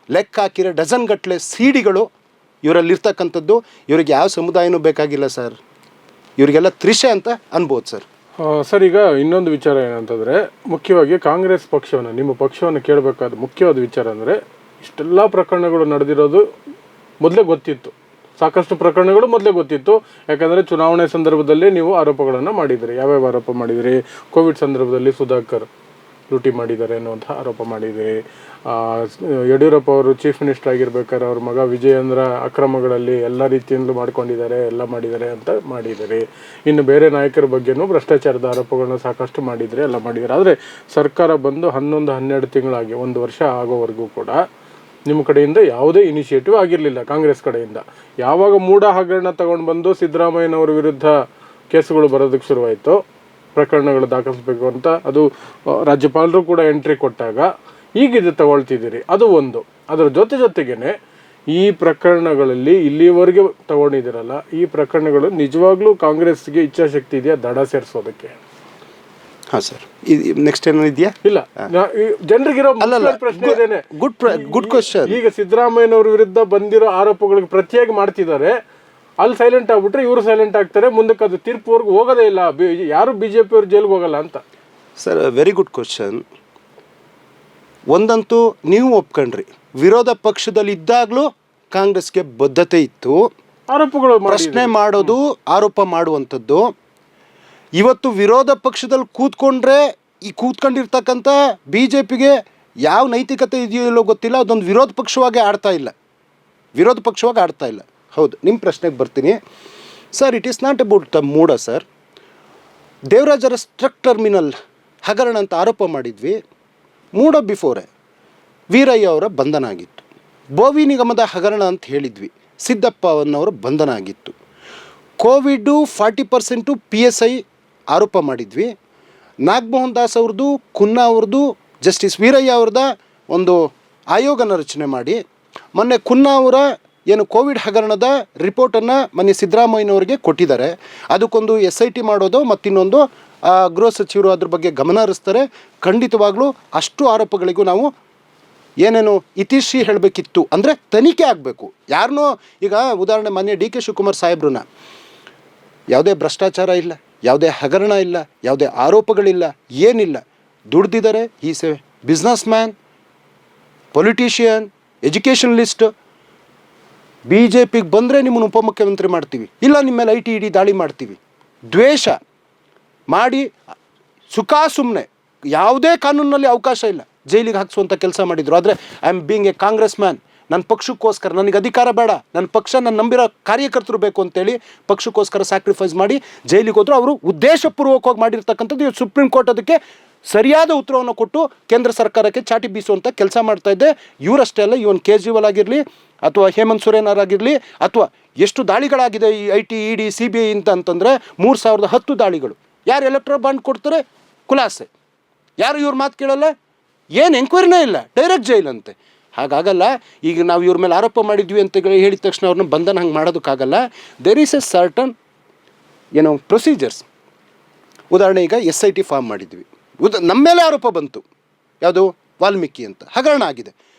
ಲೆಕ್ಕ ಹಾಕಿರೋ ಡಜನ್ ಗಟ್ಟಲೆ ಸಿಡಿಗಳು ಇವರಲ್ಲಿರ್ತಕ್ಕಂಥದ್ದು. ಇವ್ರಿಗೆ ಯಾವ ಸಮುದಾಯನೂ ಬೇಕಾಗಿಲ್ಲ ಸರ್, ಇವರಿಗೆಲ್ಲ ತ್ರಿಷೆ ಅಂತ ಅನ್ಬೋದು ಸರ್. ಸರ್, ಈಗ ಇನ್ನೊಂದು ವಿಚಾರ ಏನಂತಂದರೆ, ಮುಖ್ಯವಾಗಿ ಕಾಂಗ್ರೆಸ್ ಪಕ್ಷವನ್ನು, ನಿಮ್ಮ ಪಕ್ಷವನ್ನು ಕೇಳಬೇಕಾದ ಮುಖ್ಯವಾದ ವಿಚಾರ ಅಂದರೆ, ಇಷ್ಟೆಲ್ಲ ಪ್ರಕರಣಗಳು ನಡೆದಿರೋದು ಮೊದಲೇ ಗೊತ್ತಿತ್ತು. ಸಾಕಷ್ಟು ಪ್ರಕರಣಗಳು ಮೊದಲೇ ಗೊತ್ತಿತ್ತು. ಯಾಕಂದರೆ ಚುನಾವಣೆ ಸಂದರ್ಭದಲ್ಲಿ ನೀವು ಆರೋಪಗಳನ್ನು ಮಾಡಿದಿರಿ. ಯಾವ್ಯಾವ ಆರೋಪ ಮಾಡಿದಿರಿ? ಕೋವಿಡ್ ಸಂದರ್ಭದಲ್ಲಿ ಸುಧಾಕರ್ ಲೂಟಿ ಮಾಡಿದ್ದಾರೆ ಅನ್ನುವಂಥ ಆರೋಪ ಮಾಡಿದಿರಿ. ಯಡಿಯೂರಪ್ಪ ಅವರು ಚೀಫ್ ಮಿನಿಸ್ಟರ್ ಆಗಿರ್ಬೇಕಾದ್ರೆ ಅವ್ರ ಮಗ ವಿಜಯೇಂದ್ರ ಅಕ್ರಮಗಳಲ್ಲಿ ಎಲ್ಲ ರೀತಿಯಿಂದಲೂ ಮಾಡ್ಕೊಂಡಿದ್ದಾರೆ, ಎಲ್ಲ ಮಾಡಿದ್ದಾರೆ ಅಂತ ಮಾಡಿದಿರಿ. ಇನ್ನು ಬೇರೆ ನಾಯಕರ ಬಗ್ಗೆನೂ ಭ್ರಷ್ಟಾಚಾರದ ಆರೋಪಗಳನ್ನ ಸಾಕಷ್ಟು ಮಾಡಿದರೆ, ಎಲ್ಲ ಮಾಡಿದ್ದಾರೆ. ಆದರೆ ಸರ್ಕಾರ ಬಂದು 11-12 ತಿಂಗಳಾಗಿ 1 ವರ್ಷ ಆಗೋವರೆಗೂ ಕೂಡ ನಿಮ್ಮ ಕಡೆಯಿಂದ ಯಾವುದೇ ಇನಿಷಿಯೇಟಿವ್ ಆಗಿರಲಿಲ್ಲ ಕಾಂಗ್ರೆಸ್ ಕಡೆಯಿಂದ. ಯಾವಾಗ ಮೂಢ ಹಗರಣ ತಗೊಂಡು ಬಂದು ಸಿದ್ದರಾಮಯ್ಯನವರ ವಿರುದ್ಧ ಕೇಸುಗಳು ಬರೋದಕ್ಕೆ ಶುರುವಾಯಿತು, ಪ್ರಕರಣಗಳು ದಾಖಲಿಸಬೇಕು ಅಂತ, ಅದು ರಾಜ್ಯಪಾಲರು ಕೂಡ ಎಂಟ್ರಿ ಕೊಟ್ಟಾಗ ಈಗ ಇದು ತಗೊಳ್ತಿದ್ದೀರಿ. ಅದು ಒಂದು. ಅದರ ಜೊತೆಗೇನೆ ಈ ಪ್ರಕರಣಗಳಲ್ಲಿ ಇಲ್ಲಿವರೆಗೆ ತಗೊಂಡಿದ್ದೀರಲ್ಲ, ಈ ಪ್ರಕರಣಗಳು ನಿಜವಾಗ್ಲೂ ಕಾಂಗ್ರೆಸ್ಗೆ ಇಚ್ಛಾಶಕ್ತಿ ಇದೆಯಾ ದಡ ಸೇರಿಸೋದಕ್ಕೆ? ಹಾಂ ಸರ್, ನೆಕ್ಸ್ಟ್ ಏನೋ ಇದೆಯಾ? ಇಲ್ಲ, ಜನರಿಗಿರೋ ಪ್ರಶ್ನೆ ಇದೇನೆ. Good question. ಈಗ ಸಿದ್ದರಾಮಯ್ಯನವ್ರ ವಿರುದ್ಧ ಬಂದಿರೋ ಆರೋಪಗಳಿಗೆ ಪ್ರತಿಯಾಗಿ ಮಾಡ್ತಿದ್ದಾರೆ, ಅಲ್ಲಿ ಸೈಲೆಂಟ್ ಆಗ್ಬಿಟ್ರೆ ಇವರು ಸೈಲೆಂಟ್ ಆಗ್ತಾರೆ, ಮುಂದಕ್ಕೆ ಅದು ತೀರ್ಪುವರೆಗೂ ಹೋಗೋದೇ ಇಲ್ಲ, ಯಾರು BJP ಅವ್ರು ಜೈಲಿಗೆ ಹೋಗಲ್ಲ ಅಂತ. Sir, very good question. ಒಂದಂತೂ ನೀವು ಒಪ್ಕೊಂಡ್ರಿ, ವಿರೋಧ ಪಕ್ಷದಲ್ಲಿ ಇದ್ದಾಗಲೂ ಕಾಂಗ್ರೆಸ್ಗೆ ಬದ್ಧತೆ ಇತ್ತು, ಆರೋಪಗಳು ಪ್ರಶ್ನೆ ಮಾಡೋದು, ಆರೋಪ ಮಾಡುವಂಥದ್ದು. ಇವತ್ತು ವಿರೋಧ ಪಕ್ಷದಲ್ಲಿ ಕೂತ್ಕೊಂಡಿರ್ತಕ್ಕಂಥ BJPಗೆ ಯಾವ ನೈತಿಕತೆ ಇದೆಯೋ ಇಲ್ಲೋ ಗೊತ್ತಿಲ್ಲ, ಅದೊಂದು ವಿರೋಧ ಪಕ್ಷವಾಗಿ ಆಡ್ತಾ ಇಲ್ಲ. ಹೌದು, ನಿಮ್ಮ ಪ್ರಶ್ನೆಗೆ ಬರ್ತೀನಿ sir. It is not about the MUDA sir. ದೇವರಾಜರ ಟ್ರಕ್ ಟರ್ಮಿನಲ್ ಹಗರಣ ಅಂತ ಆರೋಪ ಮಾಡಿದ್ವಿ. ಮೂಡ ಬಿಫೋರೆ ವೀರಯ್ಯ ಅವರ ಬಂಧನ ಆಗಿತ್ತು. ಬೋವಿ ನಿಗಮದ ಹಗರಣ ಅಂತ ಹೇಳಿದ್ವಿ, ಸಿದ್ದಪ್ಪ ಅನ್ನೋರ ಬಂಧನ ಆಗಿತ್ತು. ಕೋವಿಡು 40% PSI ಆರೋಪ ಮಾಡಿದ್ವಿ. ನಾಗಮೋಹನ್ ದಾಸ್ ಅವ್ರದ್ದು, ಕುನ್ನಾ ಅವ್ರದ್ದು, ಜಸ್ಟಿಸ್ ವೀರಯ್ಯ ಅವ್ರದ ಒಂದು ಆಯೋಗನ ರಚನೆ ಮಾಡಿ ಮೊನ್ನೆ ಕುನ್ನಾ ಅವರ ಏನು ಕೋವಿಡ್ ಹಗರಣದ ರಿಪೋರ್ಟನ್ನು ಮೊನ್ನೆ ಸಿದ್ದರಾಮಯ್ಯನವ್ರಿಗೆ ಕೊಟ್ಟಿದ್ದಾರೆ. ಅದಕ್ಕೊಂದು SIT ಮಾಡೋದು, ಮತ್ತಿನ್ನೊಂದು ಗೃಹ ಸಚಿವರು ಅದ್ರ ಬಗ್ಗೆ ಗಮನ ಹರಿಸ್ತಾರೆ. ಖಂಡಿತವಾಗ್ಲೂ ಅಷ್ಟು ಆರೋಪಗಳಿಗೂ ನಾವು ಏನೇನು ಇತಿಶ್ರೀ ಹೇಳಬೇಕಿತ್ತು ಅಂದರೆ ತನಿಖೆ ಆಗಬೇಕು. ಯಾರನ್ನೋ ಈಗ ಉದಾಹರಣೆ ಮೊನ್ನೆ DK ಶಿವಕುಮಾರ್ ಸಾಹೇಬ್ರನ್ನ, ಯಾವುದೇ ಭ್ರಷ್ಟಾಚಾರ ಇಲ್ಲ, ಯಾವುದೇ ಹಗರಣ ಇಲ್ಲ, ಯಾವುದೇ ಆರೋಪಗಳಿಲ್ಲ, ಏನಿಲ್ಲ, ದುಡ್ದಿದ್ದಾರೆ. Is a business man, politician, educationalist. BJPಗೆ ಬಂದರೆ ನಿಮ್ಮನ್ನು ಉಪಮುಖ್ಯಮಂತ್ರಿ ಮಾಡ್ತೀವಿ, ಇಲ್ಲ ನಿಮ್ಮ ಮೇಲೆ IT ED ದಾಳಿ ಮಾಡ್ತೀವಿ, ದ್ವೇಷ ಮಾಡಿ ಸುಮ್ಮನೆ ಯಾವುದೇ ಕಾನೂನಿನಲ್ಲಿ ಅವಕಾಶ ಇಲ್ಲ ಜೈಲಿಗೆ ಹಾಕಿಸುವಂಥ ಕೆಲಸ ಮಾಡಿದರು. ಆದರೆ I am being A Congress man, ನನ್ನ ಪಕ್ಷಕ್ಕೋಸ್ಕರ ನನಗೆ ಅಧಿಕಾರ ಬೇಡ, ನನ್ನ ಪಕ್ಷ ನನ್ನ ನಂಬಿರೋ ಕಾರ್ಯಕರ್ತರು ಬೇಕು ಅಂತೇಳಿ ಪಕ್ಷಕ್ಕೋಸ್ಕರ ಸ್ಯಾಕ್ರಿಫೈಸ್ ಮಾಡಿ ಜೈಲಿಗೆ ಹೋದರು. ಅವರು ಉದ್ದೇಶಪೂರ್ವಕವಾಗಿ ಮಾಡಿರ್ತಕ್ಕಂಥದ್ದು. ಇವು ಸುಪ್ರೀಂ ಕೋರ್ಟ್ ಅದಕ್ಕೆ ಸರಿಯಾದ ಉತ್ತರವನ್ನು ಕೊಟ್ಟು ಕೇಂದ್ರ ಸರ್ಕಾರಕ್ಕೆ ಚಾಟಿ ಬೀಸುವಂಥ ಕೆಲಸ ಮಾಡ್ತಾಯಿದ್ದೆ. ಇವರಷ್ಟೇ ಅಲ್ಲ, ಇವನ್ ಕೇಜ್ರಿವಾಲ್ ಆಗಿರಲಿ ಅಥವಾ ಹೇಮಂತ್ ಸೊರೇನ್ ಆಗಿರಲಿ, ಅಥವಾ ಎಷ್ಟು ದಾಳಿಗಳಾಗಿದೆ ಈ IT ED CBI ಅಂತಂದರೆ 3010 ದಾಳಿಗಳು. ಯಾರು ಎಲೆಕ್ಟ್ರಲ್ ಬಾಂಡ್ ಕೊಡ್ತಾರೆ ಖುಲಾಸೆ, ಯಾರು ಇವ್ರ ಮಾತು ಕೇಳಲ್ಲ, ಏನು ಎಂಕ್ವೈರಿನೇ ಇಲ್ಲ, ಡೈರೆಕ್ಟ್ ಜೈಲಂತೆ. ಹಾಗಾಗಲ್ಲ. ಈಗ ನಾವು ಇವ್ರ ಮೇಲೆ ಆರೋಪ ಮಾಡಿದ್ವಿ ಅಂತ ಹೇಳಿದ ತಕ್ಷಣ ಅವ್ರನ್ನ ಬಂಧನ ಹಂಗೆ ಮಾಡೋದಕ್ಕಾಗಲ್ಲ. There is a certain procedures. ಉದಾಹರಣೆ, ಈಗ SIT ಫಾರ್ಮ್ ಮಾಡಿದ್ವಿ, ನಮ್ಮ ಮೇಲೆ ಆರೋಪ ಬಂತು, ಯಾವುದು ವಾಲ್ಮೀಕಿ ಅಂತ ಹಗರಣ ಆಗಿದೆ.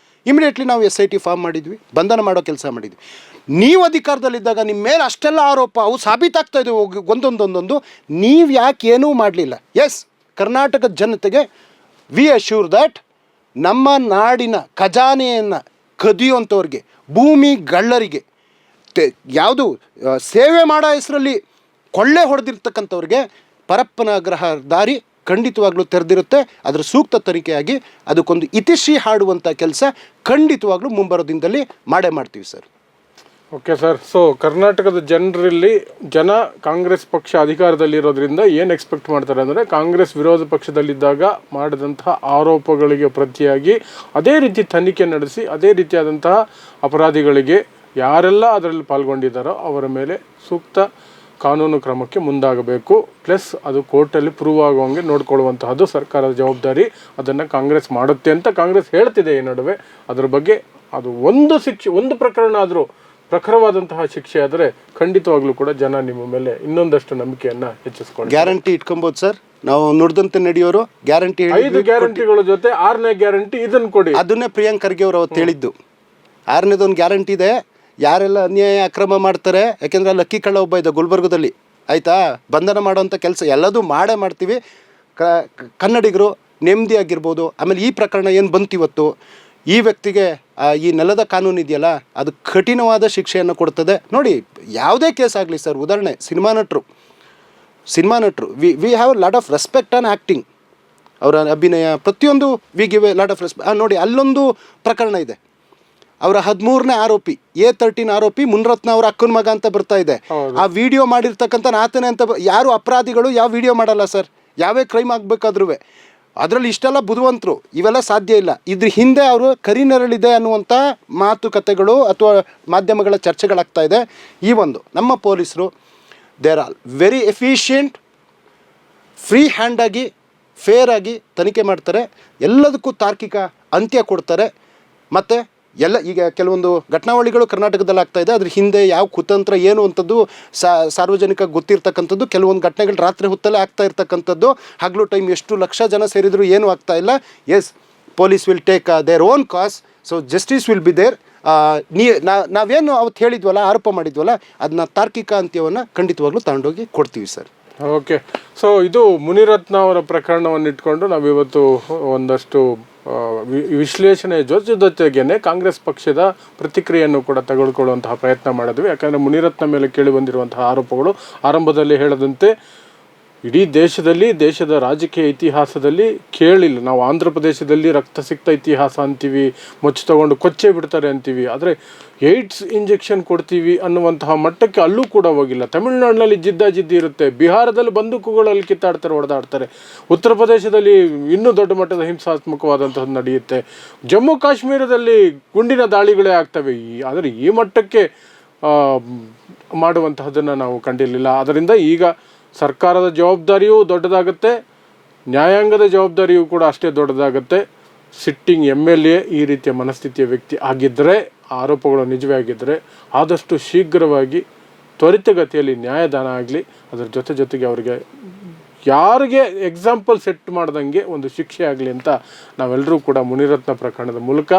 ಇಮಿಡಿಯೇಟ್ಲಿ ನಾವು SIT ಫಾರ್ಮ್ ಮಾಡಿದ್ವಿ, ಬಂಧನ ಮಾಡೋ ಕೆಲಸ ಮಾಡಿದ್ವಿ. ನೀವು ಅಧಿಕಾರದಲ್ಲಿದ್ದಾಗ ನಿಮ್ಮ ಮೇಲೆ ಅಷ್ಟೆಲ್ಲ ಆರೋಪ, ಅವು ಸಾಬೀತಾಗ್ತಾ ಇದ್ದವು ಒಂದೊಂದೊಂದೊಂದು, ನೀವು ಯಾಕೆ ಏನೂ ಮಾಡಲಿಲ್ಲ? ಎಸ್, ಕರ್ನಾಟಕದ ಜನತೆಗೆ ವಿ ಅಶ್ಯೂರ್ ದ್ಯಾಟ್ ನಮ್ಮ ನಾಡಿನ ಖಜಾನೆಯನ್ನು ಕದಿಯುವಂಥವ್ರಿಗೆ, ಭೂಮಿ ಗಳ್ಳರಿಗೆ, ಯಾವುದು ಸೇವೆ ಮಾಡೋ ಹೆಸರಲ್ಲಿ ಕೊಳ್ಳೆ ಹೊಡೆದಿರ್ತಕ್ಕಂಥವ್ರಿಗೆ ಪರಪ್ಪನ ಆಗ್ರಹ ದಾರಿ ಖಂಡಿತವಾಗ್ಲೂ ತೆರೆದಿರುತ್ತೆ. ಅದರ ಸೂಕ್ತ ತನಿಖೆಯಾಗಿ ಅದಕ್ಕೊಂದು ಇತಿಶ್ರೀ ಹಾಡುವಂಥ ಕೆಲಸ ಖಂಡಿತವಾಗ್ಲೂ ಮುಂಬರೋ ದಿನದಲ್ಲಿ ಮಾಡೇ ಮಾಡ್ತೀವಿ ಸರ್. Okay sir. ಸೊ ಕರ್ನಾಟಕದ ಜನರಲ್ಲಿ ಕಾಂಗ್ರೆಸ್ ಪಕ್ಷ ಅಧಿಕಾರದಲ್ಲಿರೋದ್ರಿಂದ ಏನು ಎಕ್ಸ್ಪೆಕ್ಟ್ ಮಾಡ್ತಾರೆ ಅಂದರೆ, ಕಾಂಗ್ರೆಸ್ ವಿರೋಧ ಪಕ್ಷದಲ್ಲಿದ್ದಾಗ ಮಾಡಿದಂತಹ ಆರೋಪಗಳಿಗೆ ಪ್ರತಿಯಾಗಿ ಅದೇ ರೀತಿ ತನಿಖೆ ನಡೆಸಿ ಅದೇ ರೀತಿಯಾದಂತಹ ಅಪರಾಧಿಗಳಿಗೆ ಯಾರೆಲ್ಲ ಅದರಲ್ಲಿ ಪಾಲ್ಗೊಂಡಿದ್ದಾರೋ ಅವರ ಮೇಲೆ ಸೂಕ್ತ ಕಾನೂನು ಕ್ರಮಕ್ಕೆ ಮುಂದಾಗಬೇಕು. ಪ್ಲಸ್ ಅದು ಕೋರ್ಟಲ್ಲಿ ಪ್ರೂವ್ ಆಗುವಂಗೆ ನೋಡ್ಕೊಳ್ಳುವಂತಹದ್ದು ಸರ್ಕಾರದ ಜವಾಬ್ದಾರಿ. ಅದನ್ನು ಕಾಂಗ್ರೆಸ್ ಮಾಡುತ್ತೆ ಅಂತ ಕಾಂಗ್ರೆಸ್ ಹೇಳ್ತಿದೆ ಈ ನಡುವೆ. ಅದರ ಬಗ್ಗೆ ಅದು ಒಂದು ಪ್ರಕರಣ ಆದರೂ ಪ್ರಖರವಾದಂತಹ ಶಿಕ್ಷೆ ಆದರೆ ಖಂಡಿತವಾಗ್ಲೂ ಕೂಡ ಜನ ನಿಮ್ಮ ಮೇಲೆ ಇನ್ನೊಂದಷ್ಟು ನಂಬಿಕೆಯನ್ನು ಹೆಚ್ಚಿಸ್ಕೊಂಡು ಗ್ಯಾರಂಟಿ ಇಟ್ಕೊಬೋದು ಸರ್. ನಾವು ನುಡಿದಂತೆ ನಡೆಯೋರು ಗ್ಯಾರಂಟಿ 5 ಗ್ಯಾರಂಟಿಗಳ ಜೊತೆ 6ನೇ ಗ್ಯಾರಂಟಿ ಇದನ್ನು ಕೊಡಿ. ಅದನ್ನೇ ಪ್ರಿಯಾಂಕ್ ಖರ್ಗೆ ಅವರು ಅವತ್ತು ಹೇಳಿದ್ದು. 6ನೇದೊಂದು ಗ್ಯಾರಂಟಿ ಇದೆ, ಯಾರೆಲ್ಲ ಅನ್ಯಾಯ ಅಕ್ರಮ ಮಾಡ್ತಾರೆ, ಯಾಕೆಂದರೆ ಅಲ್ಲಿ ಅಕ್ಕಿ ಕಳ್ಳ ಒಬ್ಬ ಇದೆ ಗುಲ್ಬರ್ಗದಲ್ಲಿ, ಆಯಿತಾ, ಬಂಧನ ಮಾಡೋವಂಥ ಕೆಲಸ ಎಲ್ಲದೂ ಮಾಡೇ ಮಾಡ್ತೀವಿ. ಕನ್ನಡಿಗರು ನೆಮ್ಮದಿಯಾಗಿರ್ಬೋದು. ಆಮೇಲೆ ಈ ಪ್ರಕರಣ ಏನು ಬಂತು ಇವತ್ತು, ಈ ವ್ಯಕ್ತಿಗೆ ಈ ನೆಲದ ಕಾನೂನು ಇದೆಯಲ್ಲ ಅದು ಕಠಿಣವಾದ ಶಿಕ್ಷೆಯನ್ನು ಕೊಡ್ತದೆ. ನೋಡಿ, ಯಾವುದೇ ಕೇಸ್ ಆಗಲಿ ಸರ್, ಉದಾಹರಣೆ ಸಿನಿಮಾ ನಟರು we have lot of respect on acting, ಅವರ ಅಭಿನಯ ಪ್ರತಿಯೊಂದು we give A lot of respect. ನೋಡಿ, ಅಲ್ಲೊಂದು ಪ್ರಕರಣ ಇದೆ, ಅವರ 13ನೇ ಆರೋಪಿ A13 ಆರೋಪಿ ಮುನಿರತ್ನ ಅವರ ಅಕ್ಕನ ಮಗ ಅಂತ ಬರ್ತಾ ಇದೆ. ಆ ವಿಡಿಯೋ ಮಾಡಿರ್ತಕ್ಕಂಥ ಆತನೇ ಅಂತ ಯಾರು ಅಪರಾಧಿಗಳು ಯಾವ ವಿಡಿಯೋ ಮಾಡಲ್ಲ ಸರ್, ಯಾವೇ ಕ್ರೈಮ್ ಆಗಬೇಕಾದ್ರೂ. ಅದರಲ್ಲಿ ಇಷ್ಟೆಲ್ಲ ಬುದ್ಧಿವಂತರು, ಇವೆಲ್ಲ ಸಾಧ್ಯ ಇಲ್ಲ. ಇದ್ರ ಹಿಂದೆ ಅವರು ಕರಿನೆರಳಿದೆ ಅನ್ನುವಂಥ ಮಾತುಕತೆಗಳು ಅಥವಾ ಮಾಧ್ಯಮಗಳ ಚರ್ಚೆಗಳಾಗ್ತಾ ಇದೆ. ಈ ಒಂದು ನಮ್ಮ ಪೊಲೀಸರು they are all very efficient, free ಹ್ಯಾಂಡಾಗಿ ಫೇರಾಗಿ ತನಿಖೆ ಮಾಡ್ತಾರೆ, ಎಲ್ಲದಕ್ಕೂ ತಾರ್ಕಿಕ ಅಂತ್ಯ ಕೊಡ್ತಾರೆ. ಮತ್ತು ಈಗ ಕೆಲವೊಂದು ಘಟನಾವಳಿಗಳು ಕರ್ನಾಟಕದಲ್ಲಿ ಆಗ್ತಾ ಇದೆ, ಅದ್ರ ಹಿಂದೆ ಯಾವ ಕುತಂತ್ರ ಏನು ಅಂಥದ್ದು ಸಾರ್ವಜನಿಕ ಗೊತ್ತಿರ್ತಕ್ಕಂಥದ್ದು. ಕೆಲವೊಂದು ಘಟನೆಗಳು ರಾತ್ರಿ ಹೊತ್ತಲ್ಲೇ ಆಗ್ತಾ ಇರ್ತಕ್ಕಂಥದ್ದು, ಹಗಲು ಟೈಮ್ ಎಷ್ಟು ಲಕ್ಷ ಜನ ಸೇರಿದರೂ ಏನೂ ಆಗ್ತಾ ಇಲ್ಲ. Yes, police will take their own course, so justice will be there. ನಾವೇನು ಅವತ್ತು ಹೇಳಿದ್ವಲ್ಲ, ಆರೋಪ ಮಾಡಿದ್ವಲ್ಲ, ಅದನ್ನ ತಾರ್ಕಿಕ ಅಂತ್ಯವನ್ನು ಖಂಡಿತವಾಗ್ಲೂ ತಗೊಂಡೋಗಿ ಕೊಡ್ತೀವಿ ಸರ್. ಓಕೆ. ಸೊ ಇದು ಮುನಿರತ್ನ ಅವರ ಪ್ರಕರಣವನ್ನು ಇಟ್ಕೊಂಡು ನಾವಿವತ್ತು ಒಂದಷ್ಟು ವಿಶ್ಲೇಷಣೆ ಜೊತೆಗೇನೆ ಕಾಂಗ್ರೆಸ್ ಪಕ್ಷದ ಪ್ರತಿಕ್ರಿಯೆಯನ್ನು ಕೂಡ ತೆಗೆದುಕೊಳ್ಳುವಂತಹ ಪ್ರಯತ್ನ ಮಾಡಿದ್ವಿ. ಯಾಕಂದರೆ ಮುನಿರತ್ನ ಮೇಲೆ ಕೇಳಿ ಬಂದಿರುವಂತಹ ಆರೋಪಗಳು ಆರಂಭದಲ್ಲಿ ಹೇಳದಂತೆ ಇಡೀ ದೇಶದ ರಾಜಕೀಯ ಇತಿಹಾಸದಲ್ಲಿ ಕೇಳಿಲ್ಲ. ನಾವು ಆಂಧ್ರ ಪ್ರದೇಶದಲ್ಲಿ ರಕ್ತಸಿಕ್ತ ಇತಿಹಾಸ ಅಂತೀವಿ, ಮೊಚ್ಚು ತಗೊಂಡು ಕೊಚ್ಚೆ ಬಿಡ್ತಾರೆ ಅಂತೀವಿ, ಆದರೆ ಏಡ್ಸ್ ಇಂಜೆಕ್ಷನ್ ಕೊಡ್ತೀವಿ ಅನ್ನುವಂತಹ ಮಟ್ಟಕ್ಕೆ ಅಲ್ಲೂ ಕೂಡ ಹೋಗಿಲ್ಲ. ತಮಿಳುನಾಡಿನಲ್ಲಿ ಜಿದ್ದಿ ಇರುತ್ತೆ, ಬಿಹಾರದಲ್ಲಿ ಬಂದೂಕುಗಳಲ್ಲಿ ಕಿತ್ತಾಡ್ತಾರೆ, ಹೊಡೆದಾಡ್ತಾರೆ, ಉತ್ತರ ಪ್ರದೇಶದಲ್ಲಿ ಇನ್ನೂ ದೊಡ್ಡ ಮಟ್ಟದ ಹಿಂಸಾತ್ಮಕವಾದಂಥದ್ದು ನಡೆಯುತ್ತೆ, ಜಮ್ಮು ಕಾಶ್ಮೀರದಲ್ಲಿ ಗುಂಡಿನ ದಾಳಿಗಳೇ ಆಗ್ತವೆ. ಆದರೆ ಈ ಮಟ್ಟಕ್ಕೆ ಮಾಡುವಂತಹದ್ದನ್ನು ನಾವು ಕಂಡಿರಲಿಲ್ಲ. ಅದರಿಂದ ಈಗ ಸರ್ಕಾರದ ಜವಾಬ್ದಾರಿಯೂ ದೊಡ್ಡದಾಗುತ್ತೆ, ನ್ಯಾಯಾಂಗದ ಜವಾಬ್ದಾರಿಯೂ ಕೂಡ ಅಷ್ಟೇ ದೊಡ್ಡದಾಗುತ್ತೆ. ಸಿಟ್ಟಿಂಗ್ MLA ಈ ರೀತಿಯ ಮನಸ್ಥಿತಿಯ ವ್ಯಕ್ತಿ ಆಗಿದ್ದರೆ, ಆರೋಪಗಳು ನಿಜವೇ ಆಗಿದ್ದರೆ ಆದಷ್ಟು ಶೀಘ್ರವಾಗಿ ತ್ವರಿತಗತಿಯಲ್ಲಿ ನ್ಯಾಯದಾನ ಆಗಲಿ. ಅದರ ಜೊತೆಗೆ ಅವರಿಗೆ ಯಾರಿಗೆ ಎಕ್ಸಾಂಪಲ್ ಸೆಟ್ ಮಾಡ್ದಂಗೆ ಒಂದು ಶಿಕ್ಷೆ ಆಗಲಿ ಅಂತ ನಾವೆಲ್ಲರೂ ಕೂಡ ಮುನಿರತ್ನ ಪ್ರಕರಣದ ಮೂಲಕ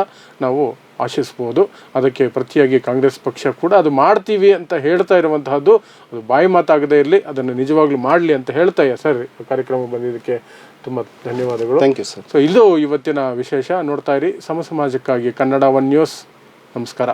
ನಾವು ಆಶಿಸ್ಬೋದು. ಅದಕ್ಕೆ ಪ್ರತಿಯಾಗಿ ಕಾಂಗ್ರೆಸ್ ಪಕ್ಷ ಕೂಡ ಅದು ಮಾಡ್ತೀವಿ ಅಂತ ಹೇಳ್ತಾ ಇರುವಂತಹದ್ದು ಅದು ಬಾಯಿ ಮಾತಾಗದೇ ಇರಲಿ, ಅದನ್ನು ನಿಜವಾಗ್ಲೂ ಮಾಡಲಿ ಅಂತ ಹೇಳ್ತಾ ಸರ್ ಕಾರ್ಯಕ್ರಮ ಬಂದಿದ್ದಕ್ಕೆ ತುಂಬ ಧನ್ಯವಾದಗಳು. Thank you sir. ಸೊ ಇದು ಇವತ್ತಿನ ವಿಶೇಷ. ನೋಡ್ತಾ ಇರಿ ಸಮಾಜಕ್ಕಾಗಿ ಕನ್ನಡ 1 ನ್ಯೂಸ್. ನಮಸ್ಕಾರ.